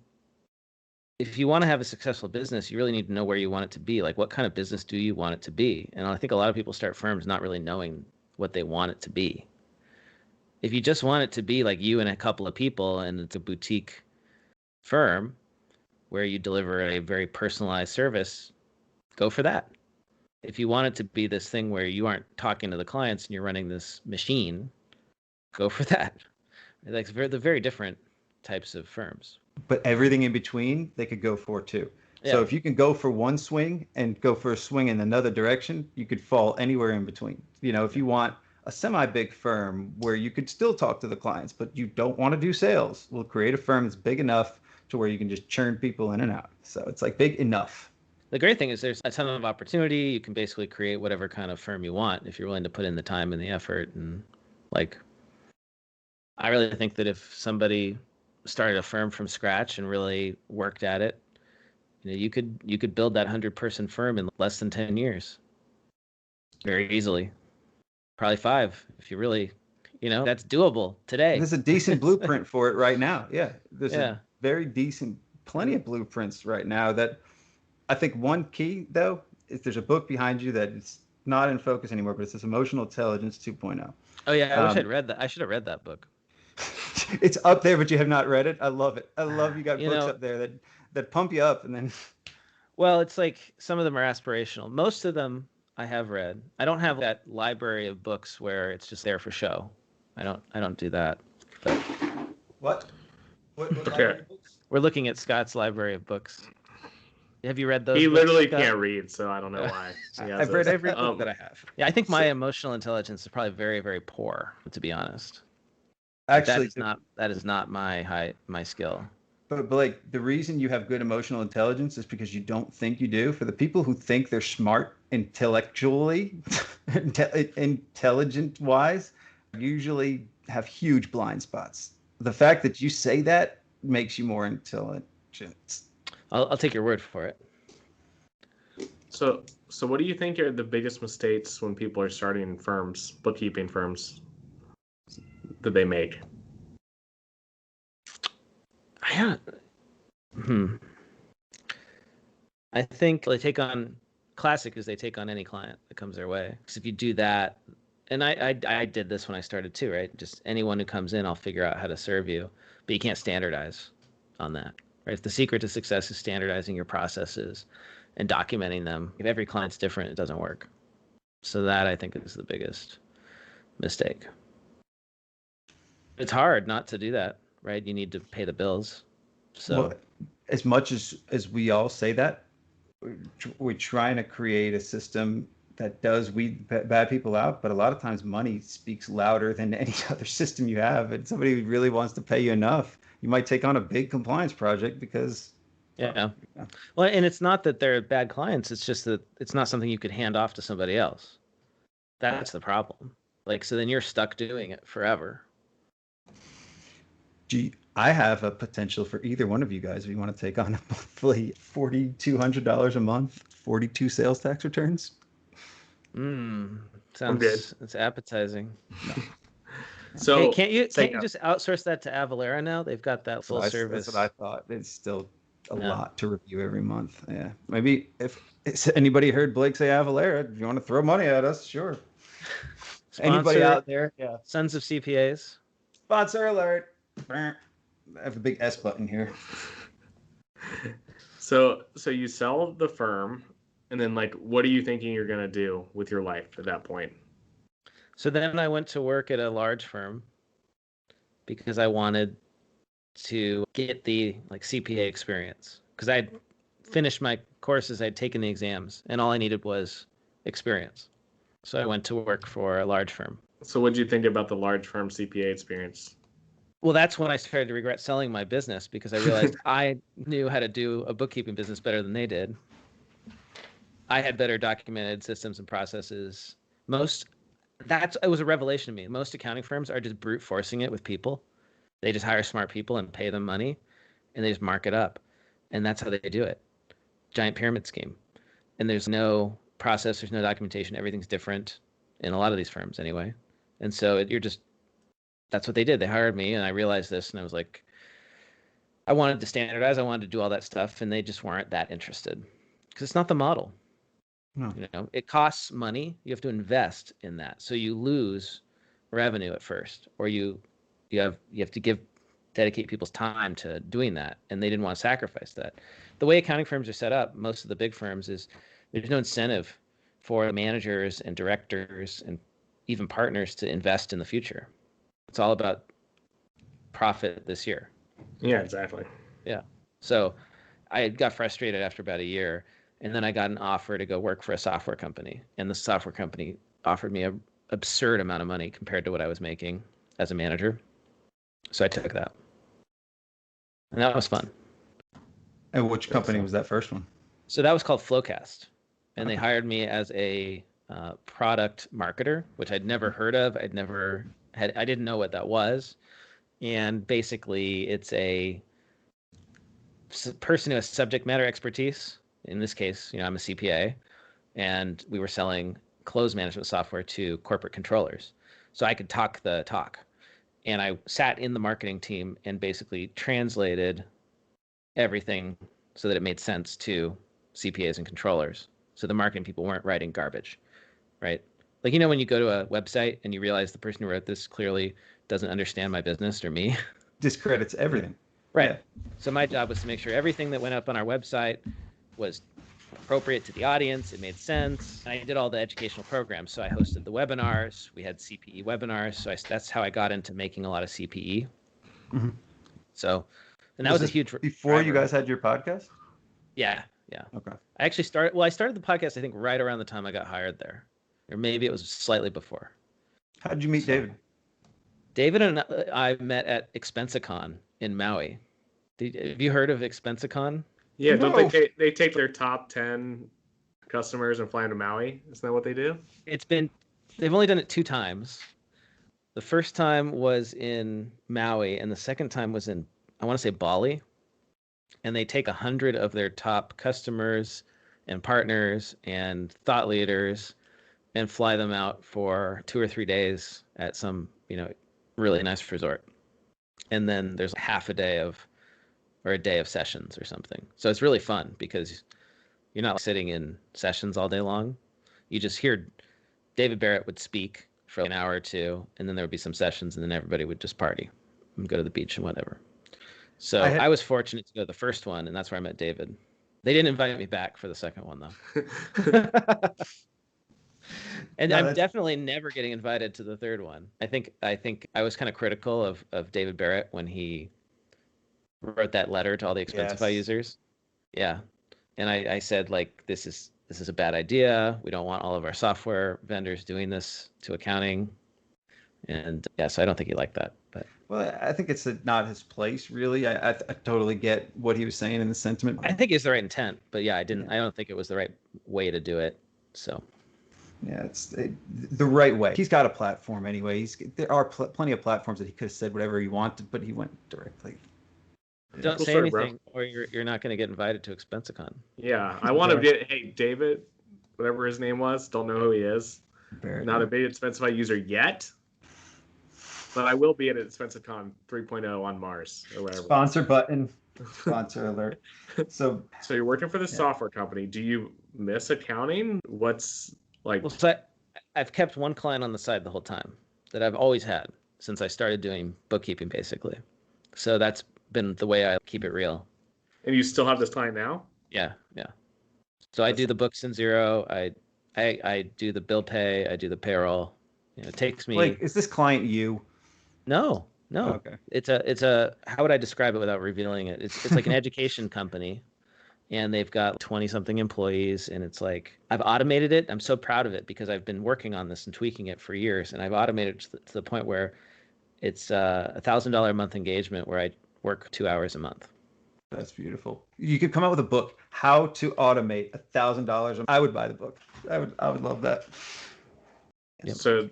Speaker 1: if you want to have a successful business, you really need to know where you want it to be. Like, what kind of business do you want it to be? And I think a lot of people start firms not really knowing what they want it to be. If you just want it to be like you and a couple of people, and it's a boutique firm where you deliver a very personalized service, go for that. If you want it to be this thing where you aren't talking to the clients and you're running this machine, go for that. Like, they're very different types of firms.
Speaker 3: But everything in between, they could go for too.
Speaker 1: Yeah.
Speaker 3: So if you can go for one swing and go for a swing in another direction, you could fall anywhere in between. If you want a semi-big firm where you could still talk to the clients, but you don't want to do sales, we'll create a firm that's big enough to where you can just churn people in and out. So it's like big enough.
Speaker 1: The great thing is there's a ton of opportunity. You can basically create whatever kind of firm you want if you're willing to put in the time and the effort. And I really think that if somebody started a firm from scratch and really worked at it, you could build that 100-person firm in less than 10 years, very easily. Probably 5 if you really, that's doable today.
Speaker 3: There's a decent blueprint for it right now. Yeah, there's a very decent, plenty of blueprints right now. That I think one key though is there's a book behind you that it's not in focus anymore, but it's this Emotional Intelligence 2.0.
Speaker 1: Oh yeah, I wish I'd read that. I should have read that book.
Speaker 3: It's up there, but you have not read it. I love it. I love you got books up there that pump you up, and then.
Speaker 1: Well, it's like some of them are aspirational. Most of them I have read. I don't have that library of books where it's just there for show. I don't do that. But
Speaker 3: What
Speaker 2: Okay.
Speaker 1: We're looking at Scott's library of books. Have you read those?
Speaker 2: He
Speaker 1: books,
Speaker 2: literally
Speaker 1: Scott?
Speaker 2: can't read, so I don't know why.
Speaker 3: I've read every book that I have.
Speaker 1: Yeah, I think my emotional intelligence is probably very, very poor, to be honest.
Speaker 3: Actually,
Speaker 1: that is not my skill.
Speaker 3: But like the reason you have good emotional intelligence is because you don't think you do. For the people who think they're smart intellectually, intelligent wise, usually have huge blind spots. The fact that you say that makes you more intelligent.
Speaker 1: I'll take your word for it.
Speaker 2: So what do you think are the biggest mistakes when people are starting firms, bookkeeping firms, that they make?
Speaker 1: I think they take on classic is they take on any client that comes their way. Because if you do that, and I did this when I started too, right? Just anyone who comes in, I'll figure out how to serve you, but you can't standardize on that, right? If the secret to success is standardizing your processes and documenting them, if every client's different, it doesn't work. So that I think is the biggest mistake. It's hard not to do that, right? You need to pay the bills. So
Speaker 3: well, as much as we all say that, we're trying to create a system that does weed bad people out, but a lot of times money speaks louder than any other system you have. And somebody who really wants to pay you enough, you might take on a big compliance project because
Speaker 1: yeah. Well, and it's not that they're bad clients, it's just that it's not something you could hand off to somebody else. That's the problem. Like, so then you're stuck doing it forever.
Speaker 3: I have a potential for either one of you guys if you want to take on a monthly $4,200 a month, 42 sales tax returns.
Speaker 1: Sounds it's appetizing.
Speaker 2: No. So
Speaker 1: hey, can't you just outsource that to Avalara now? They've got that full service.
Speaker 3: That's what I thought. It's still a lot to review every month. Yeah, maybe if anybody heard Blake say Avalara, if you want to throw money at us, sure. Anybody out there? Yeah.
Speaker 1: Sons of CPAs.
Speaker 3: Sponsor alert. I have a big S button here.
Speaker 2: So you sell the firm, and then like, what are you thinking you're gonna do with your life at that point?
Speaker 1: So then I went to work at a large firm because I wanted to get the like CPA experience, because I'd finished my courses, I'd taken the exams, and all I needed was experience. So I went to work for a large firm.
Speaker 2: So what did you think about the large firm CPA experience?
Speaker 1: Well, that's when I started to regret selling my business, because I realized I knew how to do a bookkeeping business better than they did. I had better documented systems and processes. It was a revelation to me. Most accounting firms are just brute forcing it with people. They just hire smart people and pay them money, and they just mark it up. And that's how they do it. Giant pyramid scheme. And there's no process, there's no documentation. Everything's different in a lot of these firms anyway. And so that's what they did. They hired me, and I realized this, and I was like, I wanted to standardize. I wanted to do all that stuff, and they just weren't that interested because it's not the model.
Speaker 3: No.
Speaker 1: You know, it costs money. You have to invest in that. So you lose revenue at first, or you have to dedicate people's time to doing that, and they didn't want to sacrifice that. The way accounting firms are set up, most of the big firms, is there's no incentive for managers and directors and even partners to invest in the future. It's all about profit this year.
Speaker 2: Yeah, exactly.
Speaker 1: Yeah. So I got frustrated after about a year, and then I got an offer to go work for a software company, and the software company offered me an absurd amount of money compared to what I was making as a manager. So I took that, and that was fun.
Speaker 3: And which company was that first one?
Speaker 1: So that was called Flowcast, and they hired me as a product marketer, which I'd never heard of. I didn't know what that was. And basically it's a person who has subject matter expertise. In this case, I'm a CPA, and we were selling close management software to corporate controllers. So I could talk the talk. And I sat in the marketing team and basically translated everything so that it made sense to CPAs and controllers. So the marketing people weren't writing garbage, right? Like, when you go to a website and you realize the person who wrote this clearly doesn't understand my business or me.
Speaker 3: Discredits everything.
Speaker 1: Right. Yeah. So my job was to make sure everything that went up on our website was appropriate to the audience. It made sense. And I did all the educational programs. So I hosted the webinars. We had CPE webinars. So that's how I got into making a lot of CPE.
Speaker 3: Mm-hmm.
Speaker 1: So, and that was a huge
Speaker 3: before driver. You guys had your podcast?
Speaker 1: Yeah.
Speaker 3: Okay.
Speaker 1: I actually started the podcast, I think, right around the time I got hired there. Or maybe it was slightly before.
Speaker 3: How did you meet David?
Speaker 1: David and I met at ExpensiCon in Maui. Have you heard of ExpensiCon?
Speaker 2: Yeah,
Speaker 3: No.
Speaker 2: don't they take their top 10 customers and fly them to Maui? Isn't that what they do?
Speaker 1: They've only done it 2 times. The first time was in Maui, and the second time was in, I want to say, Bali. And they take 100 of their top customers and partners and thought leaders and fly them out for 2 or 3 days at some, really nice resort. And then there's half a day or a day of sessions or something. So it's really fun because you're not sitting in sessions all day long. You just hear David Barrett would speak for an hour or two, and then there would be some sessions, and then everybody would just party and go to the beach and whatever. So I was fortunate to go to the first one, and that's where I met David. They didn't invite me back for the second one, though. And I'm definitely never getting invited to the third one. I think I was kind of critical of David Barrett when he wrote that letter to all the ExpensiCon users. Yeah. And I said, like, this is a bad idea. We don't want all of our software vendors doing this to accounting. And so I don't think he liked that. But
Speaker 3: Well, I think it's not his place, really. I totally get what he was saying in the sentiment.
Speaker 1: I think it's the right intent, but I don't think it was the right way to do it. So
Speaker 3: yeah, it's the right way. He's got a platform anyway. There are plenty of platforms that he could have said whatever he wanted, but he went directly.
Speaker 1: Don't say anything, or you're not going to get invited to ExpensiCon.
Speaker 2: Yeah, I want to get, hey, David, whatever his name was, don't know who he is. Not a big Expensify user yet, but I will be at ExpensiCon 3.0 on Mars or whatever.
Speaker 3: Sponsor button, sponsor alert. So
Speaker 2: you're working for the software company. Do you miss accounting? What's like?
Speaker 1: Well, so I've kept one client on the side the whole time that I've always had since I started doing bookkeeping, basically. So that's been the way I keep it real.
Speaker 2: And you still have this client now?
Speaker 1: Yeah. So I do the books in Xero. I do the bill pay. I do the payroll. It takes me.
Speaker 3: Like, is this client you?
Speaker 1: No.
Speaker 3: Okay.
Speaker 1: It's a. How would I describe it without revealing it? It's like an education company, and they've got 20-something employees, and it's like I've automated it. I'm so proud of it because I've been working on this and tweaking it for years, and I've automated it to the point where it's a $1,000 a month engagement where I work 2 hours a month.
Speaker 3: That's beautiful. You could come out with a book, How to Automate $1,000. I would buy the book. I would love that.
Speaker 1: Yep.
Speaker 2: So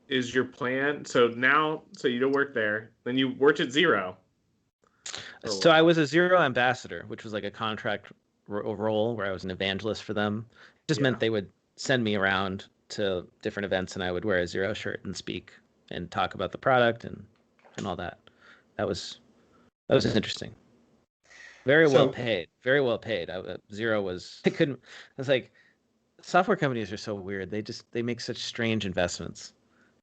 Speaker 2: is your plan, so you don't work there, then you worked at Xero.
Speaker 1: So I was a Xero ambassador, which was like a contract role where I was an evangelist for them. It just meant they would send me around to different events, and I would wear a Xero shirt and speak and talk about the product and all that. That was interesting. Very well paid. Xero was. I was like, software companies are so weird. They make such strange investments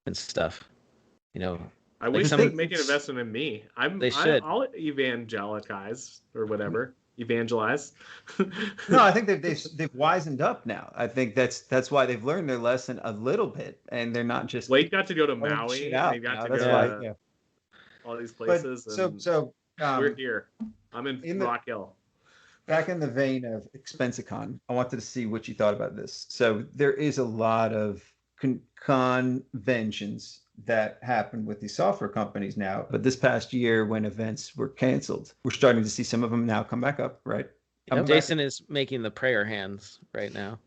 Speaker 1: and stuff.
Speaker 2: I wish they would make an investment in me.
Speaker 1: They should.
Speaker 2: I'll evangelize or whatever. Evangelize.
Speaker 3: No, I think they've wisened up now. I think that's why they've learned their lesson a little bit, and they're not just.
Speaker 2: Blake got to go to Maui. And they got to go to all these places.
Speaker 3: So
Speaker 2: we're here. I'm in Rock Hill.
Speaker 3: Back in the vein of ExpensiCon, I wanted to see what you thought about this. So there is a lot of conventions that happen with these software companies now. But this past year, when events were canceled, we're starting to see some of them now come back up, right?
Speaker 1: Jason is making the prayer hands right now.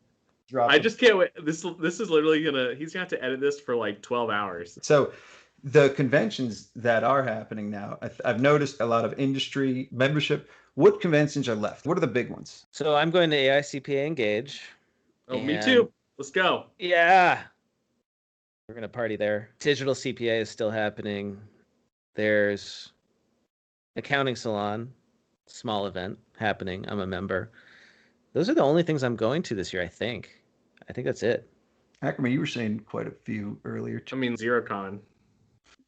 Speaker 2: I just can't wait. This is literally he's gonna have to edit this for like 12 hours.
Speaker 3: So the conventions that are happening now, I've noticed a lot of industry membership. What conventions are left? What are the big ones?
Speaker 1: So I'm going to AI CPA Engage.
Speaker 2: Oh, me too. Let's go.
Speaker 1: Yeah. We're going to party there. Digital CPA is still happening. There's Accounting Salon, small event happening. I'm a member. Those are the only things I'm going to this year, I think. I think that's it.
Speaker 3: Ackerman, you were saying quite a few earlier.
Speaker 2: I mean, XeroCon.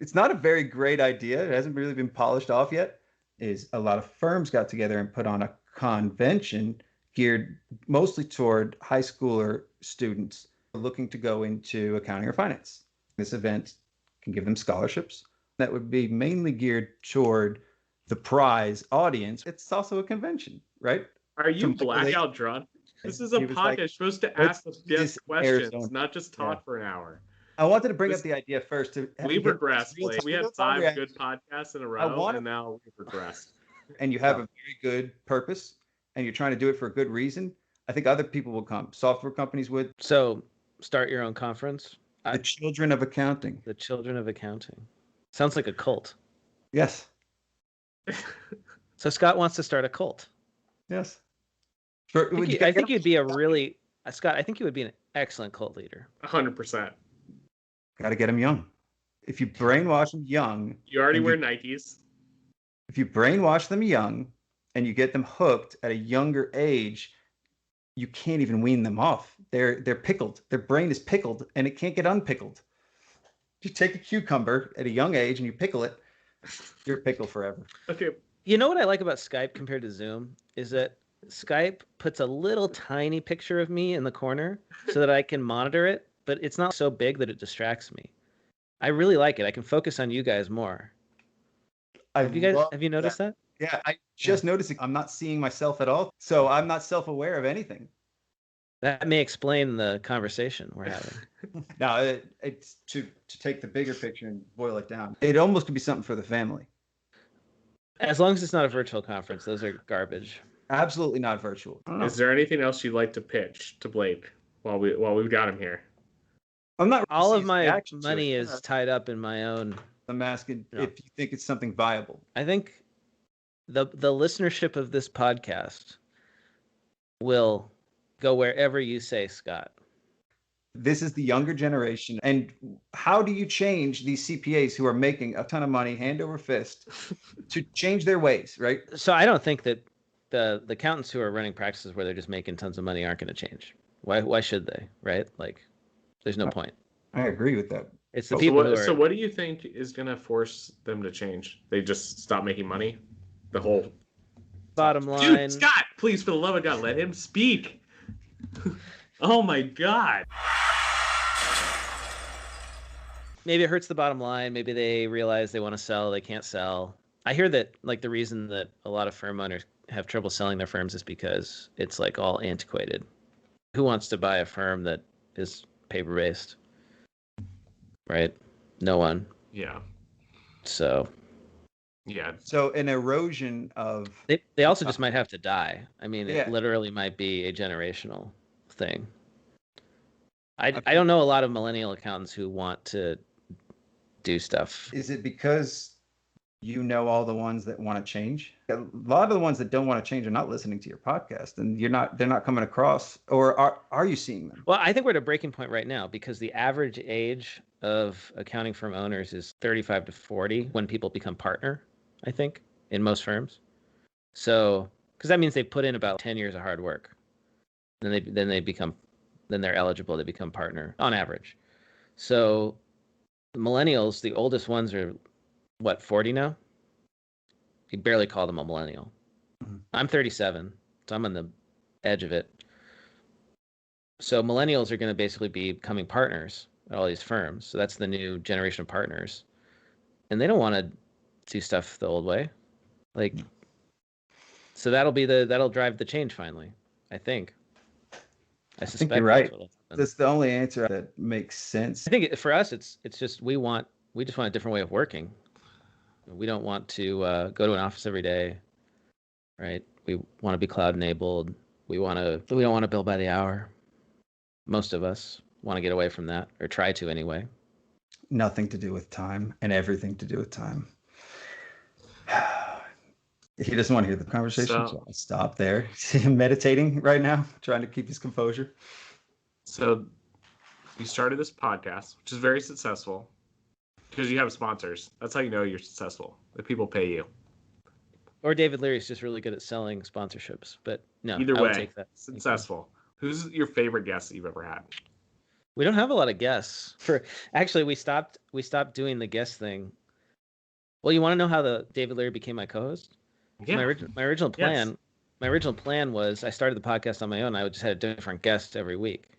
Speaker 3: It's not a very great idea. It hasn't really been polished off yet. Is a lot of firms got together and put on a convention geared mostly toward high schooler students looking to go into accounting or finance. This event can give them scholarships that would be mainly geared toward the prize audience. It's also a convention, right?
Speaker 2: Are you blackout drunk? This is a podcast. You're supposed to ask the guest questions, not just talk for an hour.
Speaker 3: I wanted to bring up the idea first.
Speaker 2: We regressed, Blake. We had 5 good podcasts in a row, and now we've regressed.
Speaker 3: And you have a very good purpose, and you're trying to do it for a good reason. I think other people will come. Software companies would.
Speaker 1: So start your own conference.
Speaker 3: The Children of Accounting.
Speaker 1: The Children of Accounting. Sounds like a cult.
Speaker 3: Yes.
Speaker 1: So Scott wants to start a cult.
Speaker 3: Yes.
Speaker 1: I think you'd be a really Scott. I think you would be an excellent cult leader.
Speaker 2: 100%.
Speaker 3: Got to get them young. If you brainwash them young,
Speaker 2: you already wear Nikes.
Speaker 3: If you brainwash them young, and you get them hooked at a younger age, you can't even wean them off. They're pickled. Their brain is pickled, and it can't get unpickled. You take a cucumber at a young age and you pickle it, you're pickled forever.
Speaker 2: Okay.
Speaker 1: You know what I like about Skype compared to Zoom is that Skype puts a little tiny picture of me in the corner so that I can monitor it, but it's not so big that it distracts me. I really like it. I can focus on you guys more. Have you noticed that?
Speaker 3: Yeah, I just noticed I'm not seeing myself at all, so I'm not self-aware of anything.
Speaker 1: That may explain the conversation we're having.
Speaker 3: No, it's to take the bigger picture and boil it down. It almost could be something for the family.
Speaker 1: As long as it's not a virtual conference, those are garbage.
Speaker 3: Absolutely not virtual.
Speaker 2: Is there anything else you'd like to pitch to Blake while we've got him here?
Speaker 3: I'm not.
Speaker 1: All of my money is tied up in my own.
Speaker 3: I'm asking if you think it's something viable.
Speaker 1: I think the listenership of this podcast will go wherever you say, Scott.
Speaker 3: This is the younger generation. And how do you change these CPAs who are making a ton of money hand over fist to change their ways, right?
Speaker 1: So I don't think that the accountants who are running practices where they're just making tons of money aren't going to change. Why should they, right? Like, there's no point.
Speaker 3: I agree with that.
Speaker 1: It's the people who are...
Speaker 2: So what do you think is going to force them to change? They just stop making money? The whole...
Speaker 1: Bottom line...
Speaker 2: Dude, Scott, please, for the love of God, let him speak. Oh my God.
Speaker 1: Maybe it hurts the bottom line. Maybe they realize they want to sell, they can't sell. I hear that like the reason that a lot of firm owners have trouble selling their firms is because it's like all antiquated. Who wants to buy a firm that is paper-based? Right? No one.
Speaker 2: Yeah.
Speaker 1: So.
Speaker 2: Yeah.
Speaker 3: So an erosion of...
Speaker 1: They also just might have to die. I mean, it literally might be a generational thing. I don't know a lot of millennial accountants who want to do stuff.
Speaker 3: Is it because you know all the ones that want to change? A lot of the ones that don't want to change are not listening to your podcast, and they're not coming across. Or are you seeing them?
Speaker 1: Well, I think we're at a breaking point right now because the average age of accounting firm owners is 35 to 40 when people become partner, I think, in most firms. So, because that means they put in about 10 years of hard work. Then they're eligible to become partner on average. So millennials, the oldest ones are, 40 now? You barely call them a millennial. Mm-hmm. I'm 37, so I'm on the edge of it. So millennials are going to basically be becoming partners at all these firms. So that's the new generation of partners. And they don't want to do stuff the old way. Like, so that'll drive the change finally, I think. I
Speaker 3: think you're right. That's the only answer that makes sense.
Speaker 1: I think for us, it's just we just want a different way of working. We don't want to go to an office every day, right? We want to be cloud enabled. We don't want to bill by the hour. Most of us want to get away from that, or try to anyway.
Speaker 3: Nothing to do with time, and everything to do with time. He doesn't want to hear the conversation, so I'll stop there. I'm meditating right now, trying to keep his composure.
Speaker 2: So you started this podcast, which is very successful because you have sponsors. That's how you know you're successful. The people pay you.
Speaker 1: Or David Leary's just really good at selling sponsorships. But no,
Speaker 2: either way,
Speaker 1: take that.
Speaker 2: Successful. Who's your favorite guest that you've ever had?
Speaker 1: We don't have a lot of guests. Actually, we stopped doing the guest thing. Well, you want to know how the David Leary became my co-host? Yeah. My original plan. Yes. My original plan was I started the podcast on my own. I just had a different guest every week.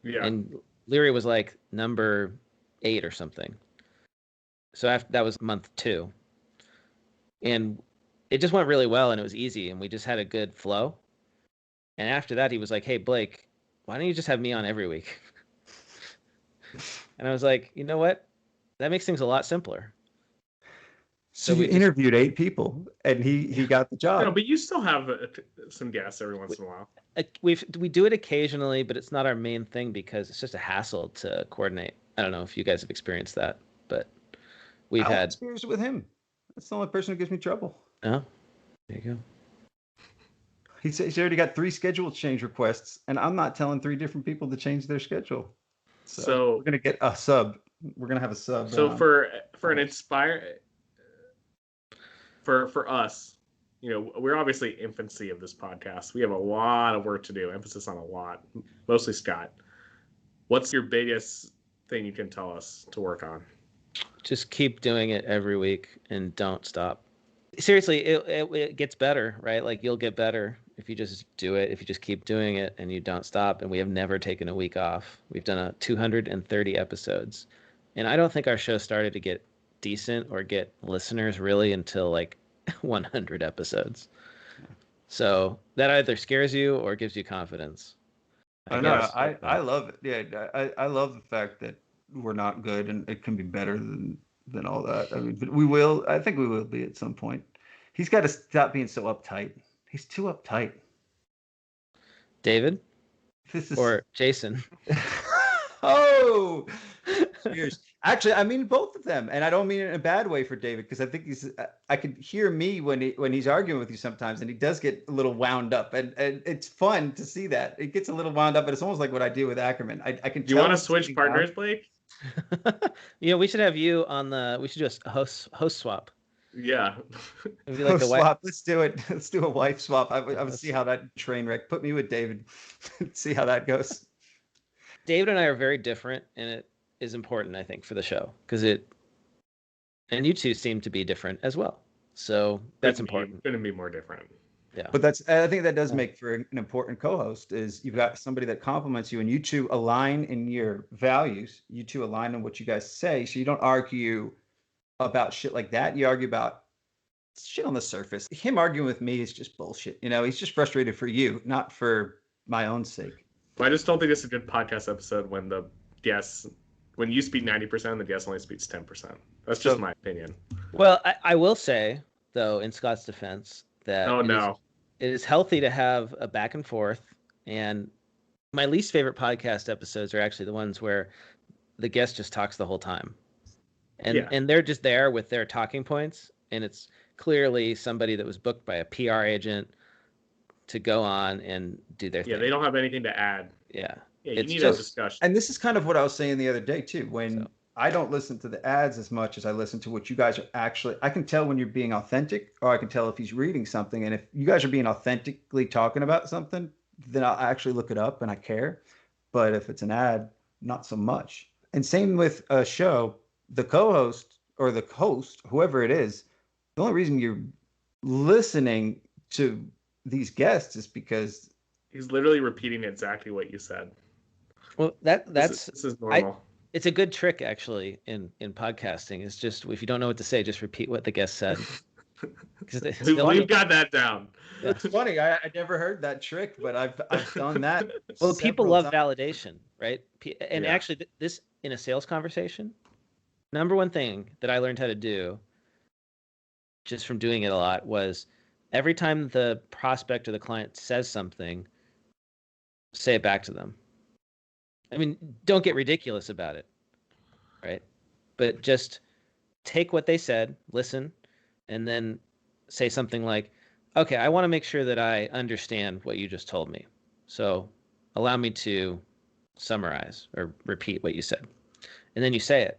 Speaker 1: Yeah. And Leary was like number 8 or something. So that was month 2. And it just went really well and it was easy and we just had a good flow. And after that, he was like, "Hey, Blake, why don't you just have me on every week?" And I was like, you know what? That makes things a lot simpler.
Speaker 3: So you interviewed 8 people, and he got the job.
Speaker 2: No, but you still have some guests every once in a while.
Speaker 1: We do it occasionally, but it's not our main thing because it's just a hassle to coordinate. I don't know if you guys have experienced that, but we've had
Speaker 3: experience with him. That's the only person who gives me trouble.
Speaker 1: Oh, there you go.
Speaker 3: He's already got 3 schedule change requests, and I'm not telling 3 different people to change their schedule. So we're gonna get a sub. We're gonna have a sub.
Speaker 2: So for an inspire for us, you know, we're obviously infancy of this podcast. We have a lot of work to do. Emphasis on a lot. Mostly Scott. What's your biggest thing you can tell us to work on?
Speaker 1: Just keep doing it every week and don't stop. Seriously, it gets better, right? Like you'll get better if you just do it, if you just keep doing it and you don't stop. And we have never taken a week off. We've done 230 episodes. And I don't think our show started to get decent or get listeners really until like 100 episodes. So that either scares you or gives you confidence.
Speaker 3: I know. I love it. Yeah, I love the fact that we're not good and it can be better than all that. I mean, but I think we will be at some point. He's got to stop being so uptight. He's too uptight.
Speaker 1: David? Or Jason?
Speaker 3: Oh, cheers. Actually, I mean both of them, and I don't mean it in a bad way for David, because I think I can hear me when he's arguing with you sometimes, and he does get a little wound up, and it's fun to see that. It gets a little wound up, but it's almost like what I do with Ackerman. I can.
Speaker 2: Do you want to switch partners, Blake?
Speaker 1: We should have you on we should do a host swap.
Speaker 2: Yeah.
Speaker 1: It'd be like
Speaker 3: host swap. Let's do it. Let's do a wife swap. I would see how that train wreck. Put me with David. See how that goes.
Speaker 1: David and I are very different, and it is important, I think, for the show because and you two seem to be different as well. So that's important.
Speaker 2: Couldn't be more different.
Speaker 1: Yeah.
Speaker 3: But I think that does make for an important co-host is you've got somebody that compliments you and you two align in your values. You two align in what you guys say. So you don't argue about shit like that. You argue about shit on the surface. Him arguing with me is just bullshit. You know, he's just frustrated for you, not for my own sake.
Speaker 2: Well, I just don't think it's a good podcast episode when when you speak 90% and the guest only speaks 10%. That's just my opinion.
Speaker 1: Well, I will say, though, in Scott's defense, that it is healthy to have a back and forth. And my least favorite podcast episodes are actually the ones where the guest just talks the whole time. And they're just there with their talking points. And it's clearly somebody that was booked by a PR agent to go on and do their thing.
Speaker 2: Yeah, they don't have anything to add.
Speaker 1: Yeah.
Speaker 2: Yeah, you need a discussion.
Speaker 3: And this is kind of what I was saying the other day, too. When I don't listen to the ads as much as I listen to what you guys are actually... I can tell when you're being authentic, or I can tell if he's reading something. And if you guys are being authentically talking about something, then I'll actually look it up and I care. But if it's an ad, not so much. And same with a show, the co-host or the host, whoever it is, the only reason you're listening to these guests is because...
Speaker 2: He's literally repeating exactly what you said.
Speaker 1: Well, this
Speaker 2: is normal.
Speaker 1: It's a good trick, actually, in podcasting. It's just, if you don't know what to say, just repeat what the guest said.
Speaker 2: We've got that down.
Speaker 3: It's funny. I never heard that trick, but I've done that.
Speaker 1: Well, people love validation, right? And actually, this in a sales conversation, number one thing that I learned how to do just from doing it a lot was every time the prospect or the client says something, say it back to them. I mean, don't get ridiculous about it, right? But just take what they said, listen, and then say something like, okay, I want to make sure that I understand what you just told me. So allow me to summarize or repeat what you said. And then you say it.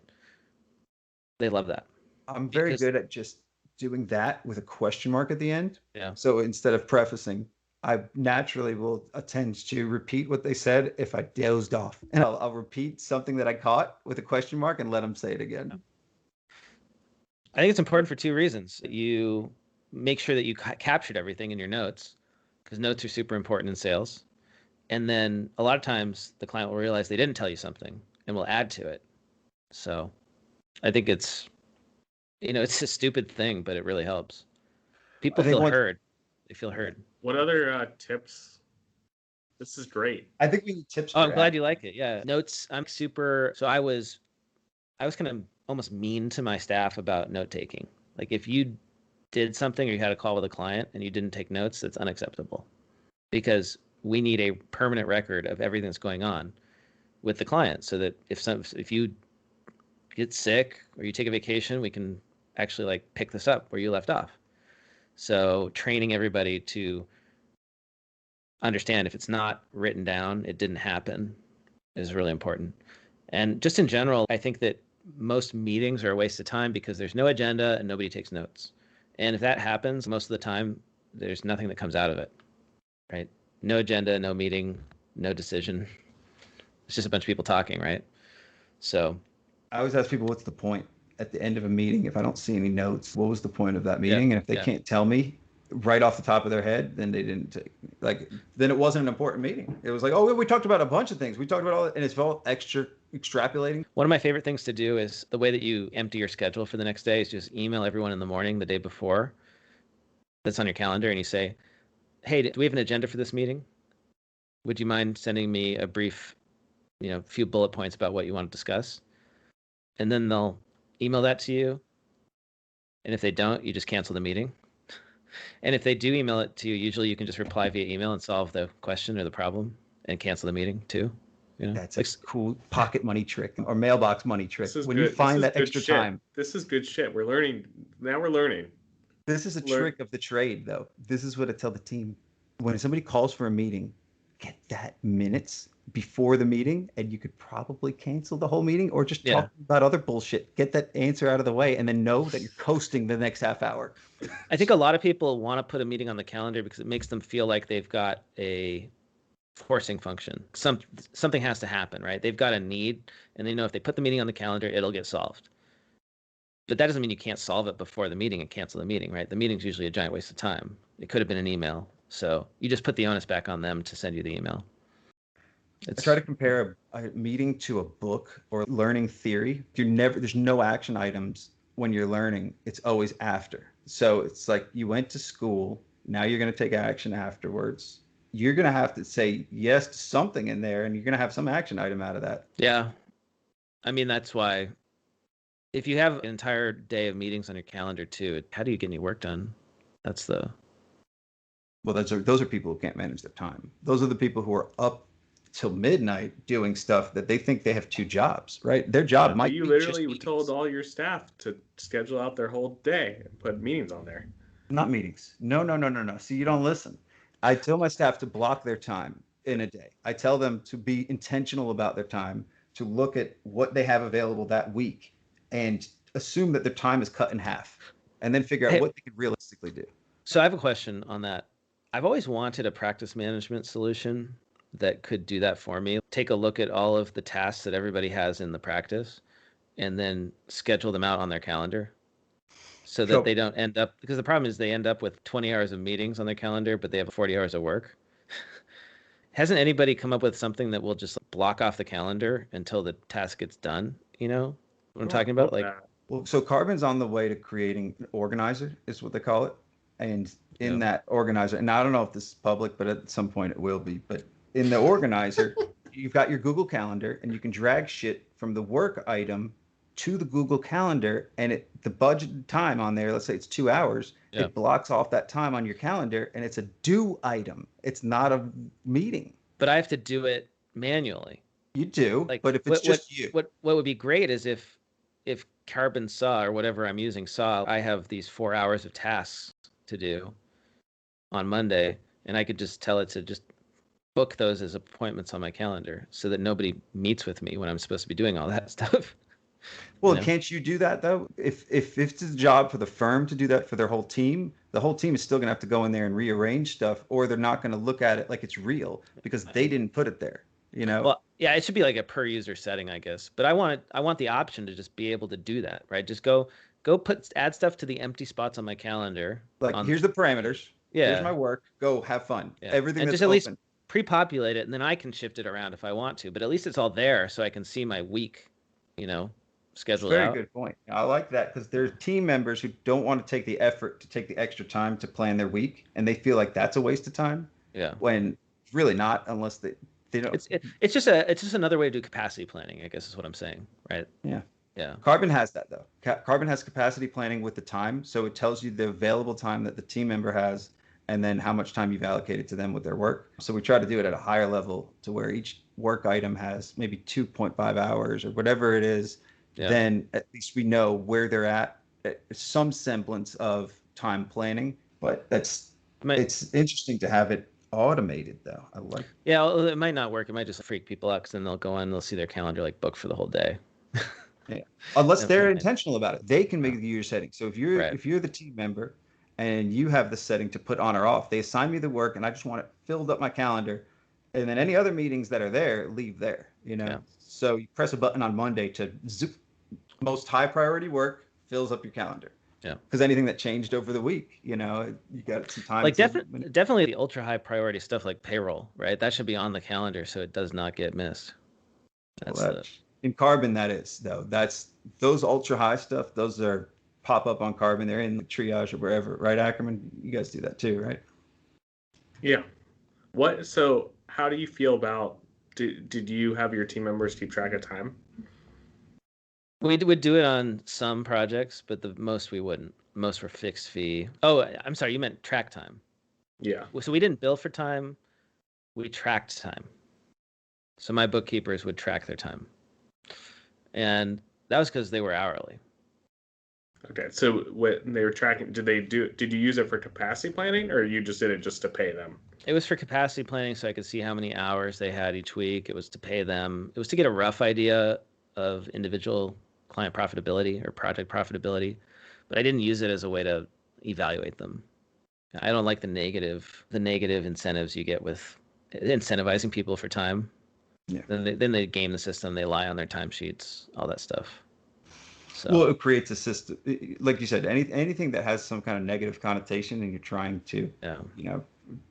Speaker 1: They love that.
Speaker 3: I'm very good at just doing that with a question mark at the end.
Speaker 1: Yeah.
Speaker 3: So instead of prefacing, I naturally will tend to repeat what they said if I dozed off. And I'll repeat something that I caught with a question mark and let them say it again.
Speaker 1: I think it's important for 2 reasons. You make sure that you captured everything in your notes, because notes are super important in sales. And then a lot of times the client will realize they didn't tell you something and will add to it. So I think it's a stupid thing, but it really helps. People feel heard. They feel heard.
Speaker 2: What other tips? This is great.
Speaker 3: I think we need tips.
Speaker 1: Oh, I'm glad you like it. Yeah. Notes. So I was I was kind of almost mean to my staff about note taking. Like if you did something or you had a call with a client and you didn't take notes, that's unacceptable, because we need a permanent record of everything that's going on with the client, so that if you get sick or you take a vacation, we can actually like pick this up where you left off. So training everybody to understand, if it's not written down, it didn't happen, is really important. And just in general, I think that most meetings are a waste of time because there's no agenda and nobody takes notes. And if that happens, most of the time, there's nothing that comes out of it, right? No agenda, no meeting, no decision. It's just a bunch of people talking, right? So
Speaker 3: I always ask people, what's the point at the end of a meeting? If I don't see any notes, what was the point of that meeting? And if they can't tell me right off the top of their head, then they didn't take, like, then it wasn't an important meeting. It was like, oh, we talked about a bunch of things. We talked about all, and it's all extra extrapolating.
Speaker 1: One of my favorite things to do is the way that you empty your schedule for the next day is just email everyone in the morning the day before that's on your calendar, and you say, hey, do we have an agenda for this meeting? Would you mind sending me a brief, few bullet points about what you want to discuss? And then they'll email that to you. And if they don't, you just cancel the meeting. And if they do email it to you, usually you can just reply via email and solve the question or the problem and cancel the meeting too.
Speaker 3: That's like a cool pocket money trick or mailbox money trick. When
Speaker 2: good.
Speaker 3: You find that extra time.
Speaker 2: This is good shit. We're learning. Now we're learning.
Speaker 3: This is a trick of the trade, though. This is what I tell the team. When somebody calls for a meeting, get that minutes before the meeting, and you could probably cancel the whole meeting or just talk about other bullshit. Get that answer out of the way, and then know that you're coasting the next half hour.
Speaker 1: I think a lot of people want to put a meeting on the calendar because it makes them feel like they've got a forcing function. Something has to happen, right? They've got a need, and they know if they put the meeting on the calendar, it'll get solved. But that doesn't mean you can't solve it before the meeting and cancel the meeting, right? The meeting's usually a giant waste of time. It could have been an email. So you just put the onus back on them to send you the email. I
Speaker 3: try to compare a meeting to a book or learning theory. There's no action items when you're learning. It's always after. So it's like you went to school. Now you're going to take action afterwards. You're going to have to say yes to something in there, and you're going to have some action item out of that.
Speaker 1: Yeah. I mean, that's why if you have an entire day of meetings on your calendar too, how do you get any work done?
Speaker 3: Well, those are people who can't manage their time. Those are the people who are up till midnight doing stuff that they think they have two jobs, right? Their job might be
Speaker 2: you literally told all your staff to schedule out their whole day and put meetings on there.
Speaker 3: Not meetings. No. See, you don't listen. I tell my staff to block their time in a day. I tell them to be intentional about their time, to look at what they have available that week and assume that their time is cut in half, and then figure out what they could realistically do.
Speaker 1: So I have a question on that. I've always wanted a practice management solution that could do that for me. Take a look at all of the tasks that everybody has in the practice and then schedule them out on their calendar so that they don't end up, because the problem is they end up with 20 hours of meetings on their calendar, but they have 40 hours of work. Hasn't anybody come up with something that will just block off the calendar until the task gets done? You know what I'm talking about?
Speaker 3: Well, so Carbon's on the way to creating an organizer, is what they call it. And in that organizer, and I don't know if this is public, but at some point it will be, but in the organizer, you've got your Google Calendar, and you can drag shit from the work item to the Google Calendar, and the budget time on there, let's say it's 2 hours, it blocks off that time on your calendar, and it's a due item. It's not a meeting.
Speaker 1: But I have to do it manually.
Speaker 3: You do, but if it's just you.
Speaker 1: What would be great is if Carbon saw, or whatever I'm using saw, I have these 4 hours of tasks to do on Monday, and I could just tell it to just book those as appointments on my calendar so that nobody meets with me when I'm supposed to be doing all that stuff.
Speaker 3: Well, can't you do that though? If it's a job for the firm to do that for their whole team, the whole team is still going to have to go in there and rearrange stuff, or they're not going to look at it like it's real because they didn't put it there.
Speaker 1: Well, yeah, it should be like a per user setting, I guess. But I want the option to just be able to do that, right? Just go add stuff to the empty spots on my calendar.
Speaker 3: Like here's the parameters. Yeah. Here's my work. Go have fun. Yeah. Everything
Speaker 1: and
Speaker 3: that's
Speaker 1: just at
Speaker 3: open.
Speaker 1: Least pre-populate it, and then I can shift it around if I want to. But at least it's all there, so I can see my week, scheduled out.
Speaker 3: Very good point. I like that because there's team members who don't want to take the effort to take the extra time to plan their week, and they feel like that's a waste of time.
Speaker 1: Yeah.
Speaker 3: When it's really not, unless they don't.
Speaker 1: It's just another way to do capacity planning, I guess is what I'm saying, right?
Speaker 3: Yeah.
Speaker 1: Yeah.
Speaker 3: Carbon has that though. Carbon has capacity planning with the time, so it tells you the available time that the team member has, and then how much time you've allocated to them with their work. So we try to do it at a higher level to where each work item has maybe 2.5 hours or whatever it is.
Speaker 1: Yeah.
Speaker 3: Then at least we know where they're at, some semblance of time planning. But it's interesting to have it automated though. I like.
Speaker 1: Yeah, well, it might not work. It might just freak people out because then they'll go on, they'll see their calendar like booked for the whole day.
Speaker 3: Yeah. Unless they're intentional about it, they can make the user setting. So if you're the team member and you have the setting to put on or off, they assign me the work and I just want it filled up my calendar, and then any other meetings that are there leave there.
Speaker 1: Yeah.
Speaker 3: So you press a button on Monday to zip, most high priority work fills up your calendar.
Speaker 1: Yeah.
Speaker 3: Because anything that changed over the week, you got some time.
Speaker 1: Like definitely the ultra high priority stuff like payroll, right? That should be on the calendar so it does not get missed.
Speaker 3: In Carbon, that is though. That's those ultra high stuff. Those are pop up on Carbon. They're in the triage or wherever, right? Ackerman, you guys do that too, right?
Speaker 2: Yeah. So how do you feel about? Did you have your team members keep track of time?
Speaker 1: We would do it on some projects, but the most we wouldn't. Most were fixed fee. Oh, I'm sorry, you meant track time.
Speaker 2: Yeah.
Speaker 1: So we didn't bill for time. We tracked time. So my bookkeepers would track their time. And that was because they were hourly.
Speaker 2: Okay, so when they were tracking, did you use it for capacity planning, or you just did it just to pay them?
Speaker 1: It was for capacity planning, so I could see how many hours they had each week. It was to pay them. It was to get a rough idea of individual client profitability or project profitability, but I didn't use it as a way to evaluate them. I don't like the negative incentives you get with incentivizing people for time.
Speaker 3: Yeah.
Speaker 1: Then they game the system. They lie on their timesheets, all that stuff. So.
Speaker 3: Well, it creates a system, like you said, anything that has some kind of negative connotation, and you're trying to,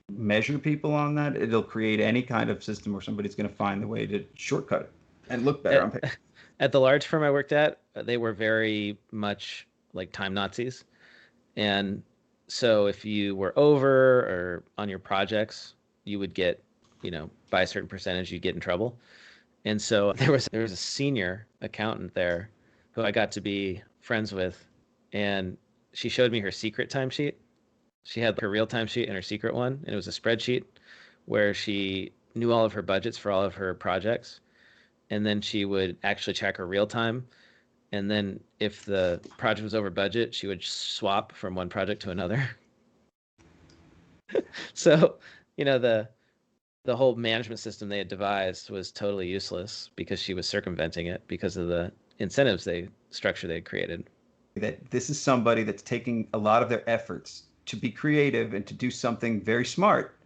Speaker 3: measure people on that. It'll create any kind of system where somebody's going to find the way to shortcut it and look better on paper.
Speaker 1: At the large firm I worked at, they were very much like time Nazis, and so if you were over or on your projects, you would get, by a certain percentage, you'd get in trouble. And so there was a senior accountant there who I got to be friends with, and she showed me her secret timesheet. She had her real timesheet and her secret one, and it was a spreadsheet where she knew all of her budgets for all of her projects, and then she would actually check her real time. And then if the project was over budget, she would swap from one project to another. So, the whole management system they had devised was totally useless because she was circumventing it because of the incentives structure they had created.
Speaker 3: That this is somebody that's taking a lot of their efforts to be creative and to do something very smart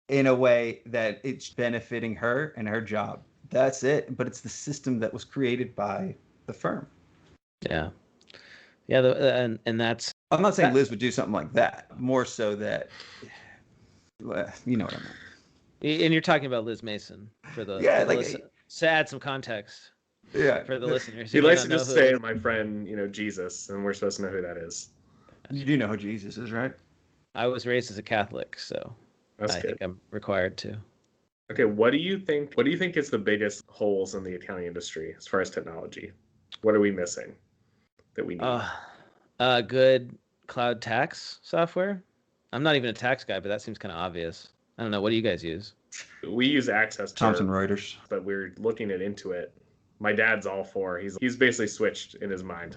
Speaker 3: in a way that it's benefiting her and her job. That's it. But it's the system that was created by the firm.
Speaker 1: Yeah. Yeah. And that's.
Speaker 3: I'm not saying Liz would do something like that. More so that, you know what I mean.
Speaker 1: And you're talking about Liz Mason for the to add some context.
Speaker 3: Yeah,
Speaker 1: for the listeners.
Speaker 2: He likes to just say, "My friend, Jesus," and we're supposed to know who that is.
Speaker 3: You do know who Jesus is, right?
Speaker 1: I was raised as a Catholic, so I think I'm required to.
Speaker 2: Okay, what do you think is the biggest holes in the accounting industry as far as technology? What are we missing that we need?
Speaker 1: Good cloud tax software. I'm not even a tax guy, but that seems kind of obvious. I don't know. What do you guys use?
Speaker 2: We use Access.
Speaker 3: Thomson Reuters.
Speaker 2: But we're looking at Intuit. My dad's all for. He's basically switched in his mind.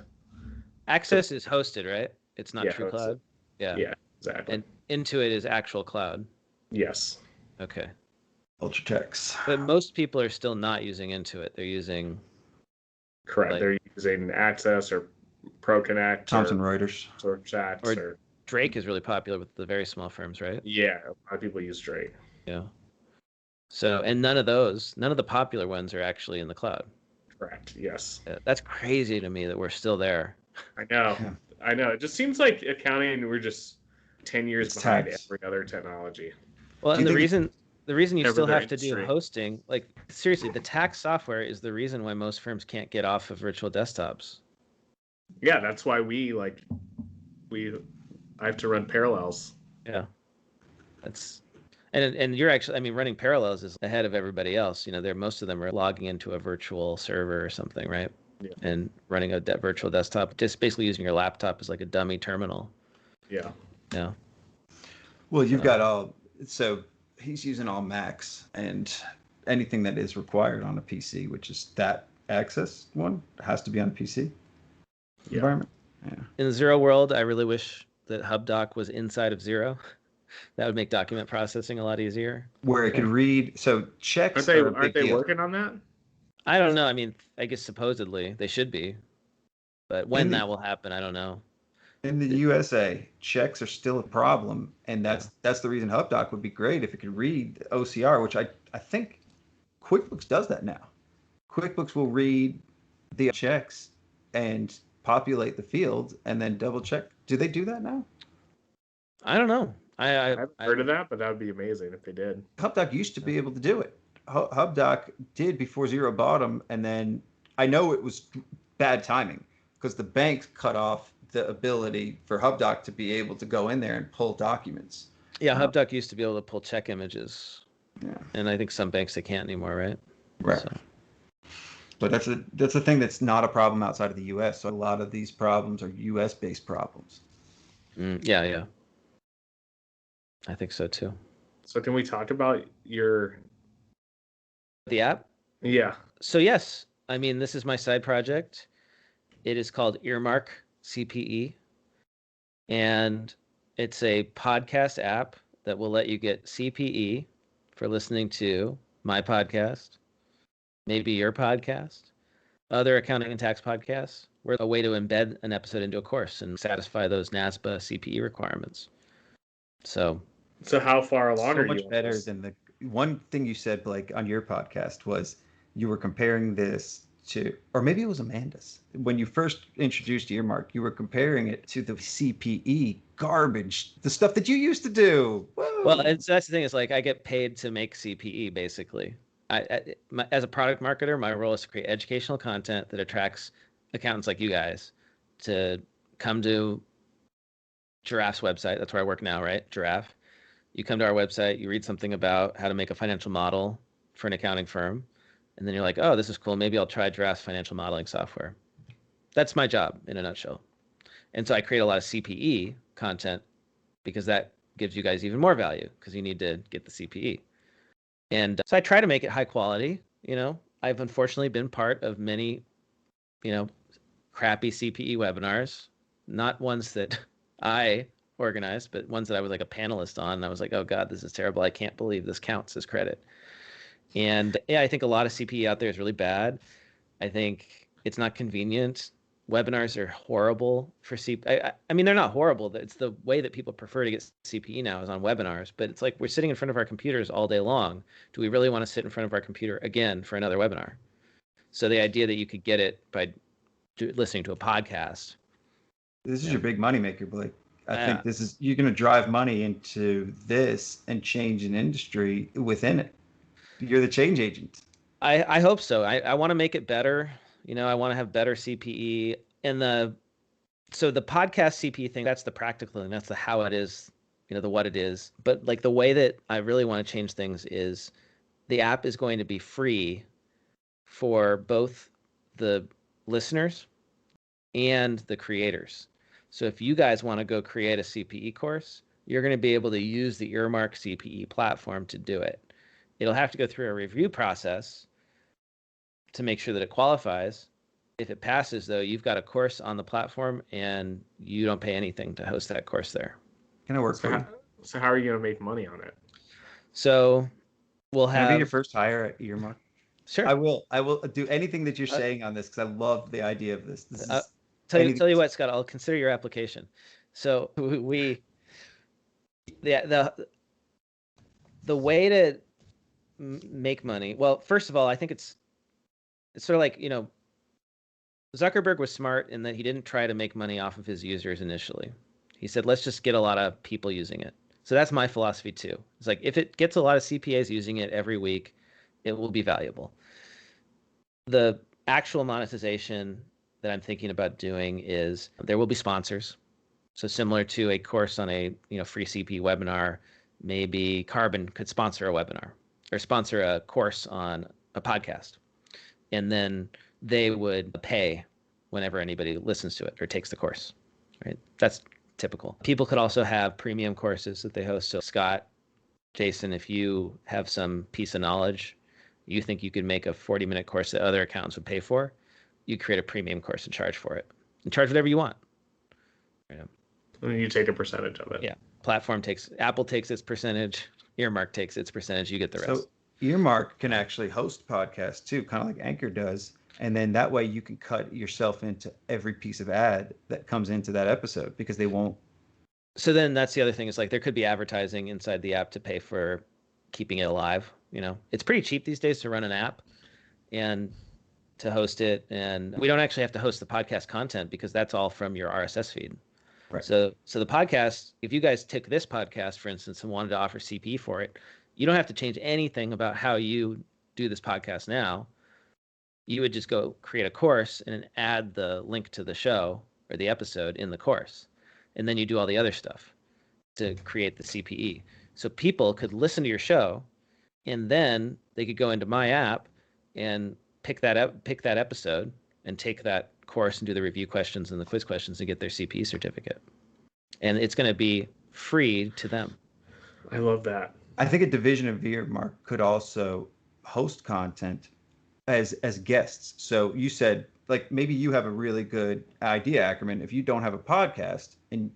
Speaker 1: Access is hosted, right? It's not true cloud. Yeah.
Speaker 2: Yeah, exactly.
Speaker 1: And Intuit is actual cloud.
Speaker 2: Yes.
Speaker 1: Okay.
Speaker 3: Ultratex.
Speaker 1: But most people are still not using Intuit. They're using.
Speaker 2: Correct. They're using Access or ProConnect.
Speaker 3: Thomson Reuters.
Speaker 2: Or Chats or
Speaker 1: Drake is really popular with the very small firms, right?
Speaker 2: Yeah, a lot of people use Drake.
Speaker 1: Yeah. So, and none of the popular ones are actually in the cloud.
Speaker 2: Correct. Yes.
Speaker 1: That's crazy to me that we're still there.
Speaker 2: I know. Yeah. I know. It just seems like accounting, we're just 10 years behind every other technology.
Speaker 1: Well, and the reason you still have to do hosting, like seriously, the tax software is the reason why most firms can't get off of virtual desktops.
Speaker 2: Yeah, that's why I have to run Parallels.
Speaker 1: Yeah. And you're actually, running Parallels is ahead of everybody else. Most of them are logging into a virtual server or something, right? and running a virtual desktop, just basically using your laptop as like a dummy terminal.
Speaker 2: Yeah.
Speaker 1: Yeah.
Speaker 3: Well, you've got so he's using all Macs, and anything that is required on a PC, which is that access one, has to be on a PC environment. Yeah.
Speaker 1: In the Zero world, I really wish that HubDoc was inside of Zero. That would make document processing a lot easier.
Speaker 3: Where it could read. So checks
Speaker 2: aren't they working on that?
Speaker 1: I don't know. I mean, I guess supposedly they should be, but when that will happen, I don't know.
Speaker 3: In the USA, checks are still a problem, and that's the reason HubDoc would be great if it could read OCR, which I think QuickBooks does that now. QuickBooks will read the checks and populate the fields and then double check. Do they do that now?
Speaker 1: I don't know. I
Speaker 2: haven't heard of that, but that would be amazing if they did.
Speaker 3: HubDoc used to be able to do it. HubDoc did before Zero bought them, and then I know it was bad timing because the banks cut off the ability for HubDoc to be able to go in there and pull documents.
Speaker 1: Yeah, HubDoc used to be able to pull check images.
Speaker 3: Yeah.
Speaker 1: And I think some banks they can't anymore, right?
Speaker 3: Right. So. But that's a thing that's not a problem outside of the US. So a lot of these problems are US based problems.
Speaker 1: Yeah. I think so too.
Speaker 2: So can we talk about
Speaker 1: the app?
Speaker 2: Yeah.
Speaker 1: So yes, I mean, this is my side project. It is called Earmark CPE, and it's a podcast app that will let you get CPE for listening to my podcast, maybe your podcast, other accounting and tax podcasts. We're a way to embed an episode into a course and satisfy those NASBA CPE requirements. So
Speaker 2: how far along are you?
Speaker 3: So much better than the one thing you said, Blake, on your podcast was you were comparing this to, or maybe it was Amanda's. When you first introduced Earmark, you were comparing it to the CPE garbage, the stuff that you used to do. Whoa.
Speaker 1: Well, and so that's the thing, is like I get paid to make CPE basically. As a product marketer, my role is to create educational content that attracts accountants like you guys to come to Giraffe's website. That's where I work now, right? Giraffe. You come to our website, you read something about how to make a financial model for an accounting firm, and then you're like, oh, this is cool. Maybe I'll try Giraffe's financial modeling software. That's my job in a nutshell. And so I create a lot of CPE content because that gives you guys even more value because you need to get the CPE. And so I try to make it high quality. You know, I've unfortunately been part of many, crappy CPE webinars, not ones that I organized, but ones that I was like a panelist on. And I was like, oh God, this is terrible. I can't believe this counts as credit. And yeah, I think a lot of CPE out there is really bad. I think it's not convenient. Webinars are horrible for CPE. I mean, they're not horrible. It's the way that people prefer to get CPE now is on webinars. But it's like we're sitting in front of our computers all day long. Do we really want to sit in front of our computer again for another webinar? So the idea that you could get it by listening to a podcast.
Speaker 3: This is your big moneymaker, Blake. I think you're going to drive money into this and change an industry within it. You're the change agent.
Speaker 1: I hope so. I want to make it better. I want to have better CPE. And so the podcast CPE thing, that's the practical thing. That's the how it is, the what it is. But like the way that I really want to change things is the app is going to be free for both the listeners and the creators. So if you guys want to go create a CPE course, you're going to be able to use the Earmark CPE platform to do it. It'll have to go through a review process to make sure that it qualifies. If it passes, though, you've got a course on the platform and you don't pay anything to host that course there.
Speaker 3: Can it work for you?
Speaker 2: So how are you going to make money on it?
Speaker 1: So we'll have...
Speaker 3: Can I be your first hire at Earmark?
Speaker 1: Sure.
Speaker 3: I will do anything that you're saying on this because I love the idea of this.
Speaker 1: Tell you what, Scott, I'll consider your application. So the way to make money. Well, first of all, I think it's sort of like, Zuckerberg was smart in that he didn't try to make money off of his users initially. He said, let's just get a lot of people using it. So that's my philosophy too. It's like, if it gets a lot of CPAs using it every week, it will be valuable. The actual monetization that I'm thinking about doing is there will be sponsors. So similar to a course on a free CPE webinar, maybe Carbon could sponsor a webinar or sponsor a course on a podcast. And then they would pay whenever anybody listens to it or takes the course, right? That's typical. People could also have premium courses that they host. So Scott, Jason, if you have some piece of knowledge, you think you could make a 40-minute course that other accountants would pay for, you create a premium course and charge for it. And charge whatever you want. Right?
Speaker 2: And you take a percentage of it.
Speaker 1: Yeah. Apple takes its percentage, Earmark takes its percentage, you get the rest.
Speaker 3: So Earmark can actually host podcasts too, kind of like Anchor does. And then that way you can cut yourself into every piece of ad that comes into that episode because they won't.
Speaker 1: So then that's the other thing is like there could be advertising inside the app to pay for keeping it alive. You know, it's pretty cheap these days to run an app and to host it. And we don't actually have to host the podcast content because that's all from your RSS feed.
Speaker 3: Right.
Speaker 1: So the podcast, if you guys took this podcast, for instance, and wanted to offer CPE for it, you don't have to change anything about how you do this podcast now. You would just go create a course and add the link to the show or the episode in the course. And then you do all the other stuff to create the CPE. So people could listen to your show and then they could go into my app and pick that episode and take that course and do the review questions and the quiz questions and get their CPE certificate. And it's going to be free to them.
Speaker 2: I love that.
Speaker 3: I think a division of Earmark could also host content as guests. So you said, like, maybe you have a really good idea, Ackerman. If you don't have a podcast, and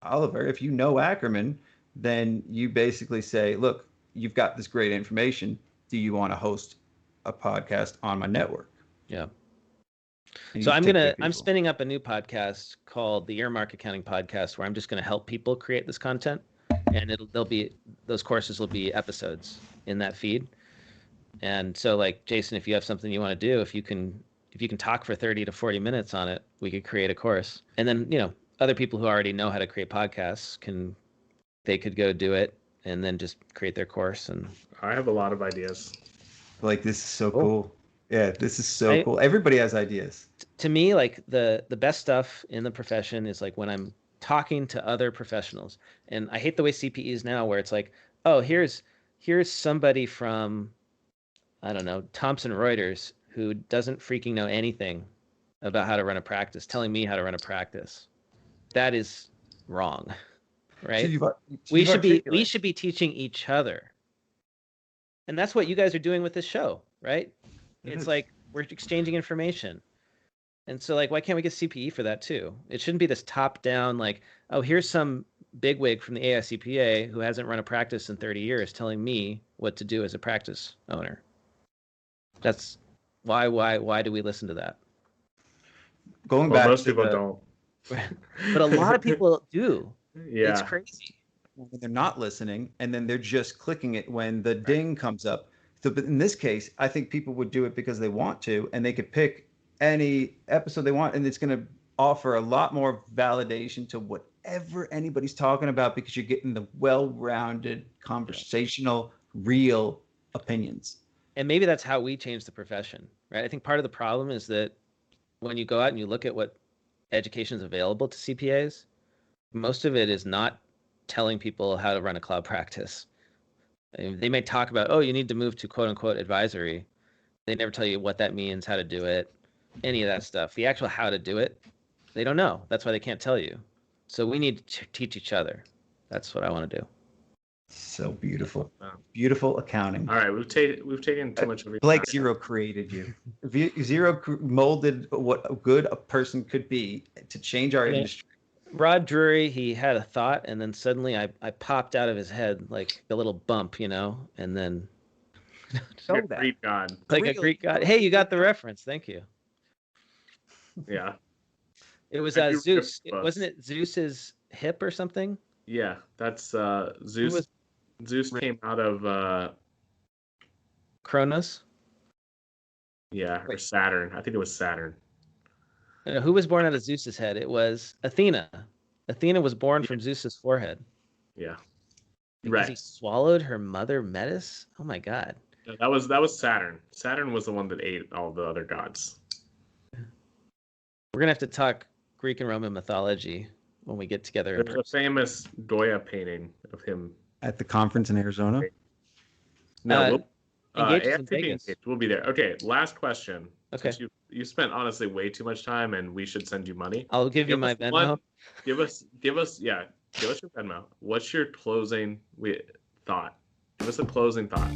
Speaker 3: Oliver, if you know Ackerman, then you basically say, look, you've got this great information. Do you want to host a podcast on my network?
Speaker 1: Yeah.
Speaker 3: And
Speaker 1: So
Speaker 3: you
Speaker 1: I'm spinning up a new podcast called the Earmark Accounting Podcast, where I'm just going to help people create this content, and those courses will be episodes in that feed. And so, like, Jason, if you have something you want to do, if you can talk for 30 to 40 minutes on it, we could create a course. And then, you know, other people who already know how to create podcasts could go do it and then just create their course. And
Speaker 2: I have a lot of ideas.
Speaker 3: Like, this is so cool. Yeah, this is so cool. Everybody has ideas.
Speaker 1: To me, like, the best stuff in the profession is like when I'm talking to other professionals. And I hate the way CPE is now, where it's like, oh, here's somebody from, I don't know, Thomson Reuters, who doesn't freaking know anything about how to run a practice, telling me how to run a practice. That is wrong, right? We should be teaching each other. And that's what you guys are doing with this show, right? It's like we're exchanging information. And so, like, why can't we get CPE for that too? It shouldn't be this top-down, like, oh, here's some bigwig from the AICPA who hasn't run a practice in 30 years telling me what to do as a practice owner. That's why do we listen to that?
Speaker 3: Going back,
Speaker 2: most people don't.
Speaker 1: But a lot of people do.
Speaker 2: Yeah,
Speaker 1: it's crazy.
Speaker 3: When they're not listening, and then they're just clicking it when the ding comes up. So, but in this case, I think people would do it because they want to, and they could pick any episode they want, and it's going to offer a lot more validation to whatever anybody's talking about because you're getting the well-rounded, conversational, real opinions.
Speaker 1: And maybe that's how we change the profession, right? I think part of the problem is that when you go out and you look at what education is available to CPAs, most of it is not telling people how to run a cloud practice. I mean, they may talk about, oh, you need to move to quote unquote advisory. They never tell you what that means, how to do it, any of that stuff. The actual how to do it, they don't know. That's why they can't tell you. So we need to teach each other. That's what I want to do.
Speaker 3: So beautiful. Beautiful accounting.
Speaker 2: All right, we've taken too much of your
Speaker 3: Blake
Speaker 2: time.
Speaker 3: Zero created you. Zero molded what a good person could be to change our industry.
Speaker 1: Rod Drury, he had a thought, and then suddenly I popped out of his head like a little bump, you know, and then
Speaker 2: Like a Greek god.
Speaker 1: Like a Greek god. Hey, you got the reference. Thank you.
Speaker 2: Yeah.
Speaker 1: It was Zeus. Wasn't it Zeus's hip or something?
Speaker 2: Yeah, that's Zeus. Zeus came out of
Speaker 1: Kronos?
Speaker 2: Yeah, or Saturn. I think it was Saturn.
Speaker 1: Who was born out of Zeus's head? It was Athena. Athena was born from Zeus's forehead.
Speaker 2: Yeah.
Speaker 1: Because he swallowed her mother Metis? Oh my god.
Speaker 2: That was Saturn. Saturn was the one that ate all the other gods.
Speaker 1: We're gonna have to talk Greek and Roman mythology when we get together.
Speaker 2: There's a famous Goya painting of him
Speaker 3: at the conference in Arizona.
Speaker 2: No,
Speaker 1: Engage us in
Speaker 2: AFTP
Speaker 1: Vegas.
Speaker 2: Engage. We'll be there. Okay, last question.
Speaker 1: Okay.
Speaker 2: Since you spent honestly way too much time, and we should send you money.
Speaker 1: I'll give you my Venmo.
Speaker 2: Give us your Venmo. What's your closing thought? Give us a closing thought.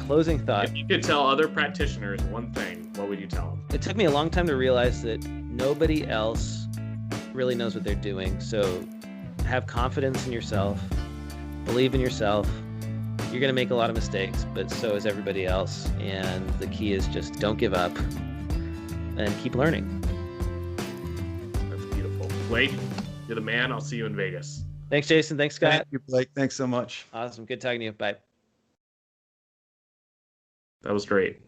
Speaker 1: Closing thought.
Speaker 2: If you could tell other practitioners one thing, what would you tell them?
Speaker 1: It took me a long time to realize that nobody else really knows what they're doing. So have confidence in yourself, believe in yourself. You're going to make a lot of mistakes, but so is everybody else. And the key is just don't give up and keep learning.
Speaker 2: That's beautiful. Blake, you're the man. I'll see you in Vegas.
Speaker 1: Thanks, Jason. Thanks, Scott.
Speaker 3: Thank you, Blake. Thanks so much.
Speaker 1: Awesome. Good talking to you. Bye.
Speaker 2: That was great.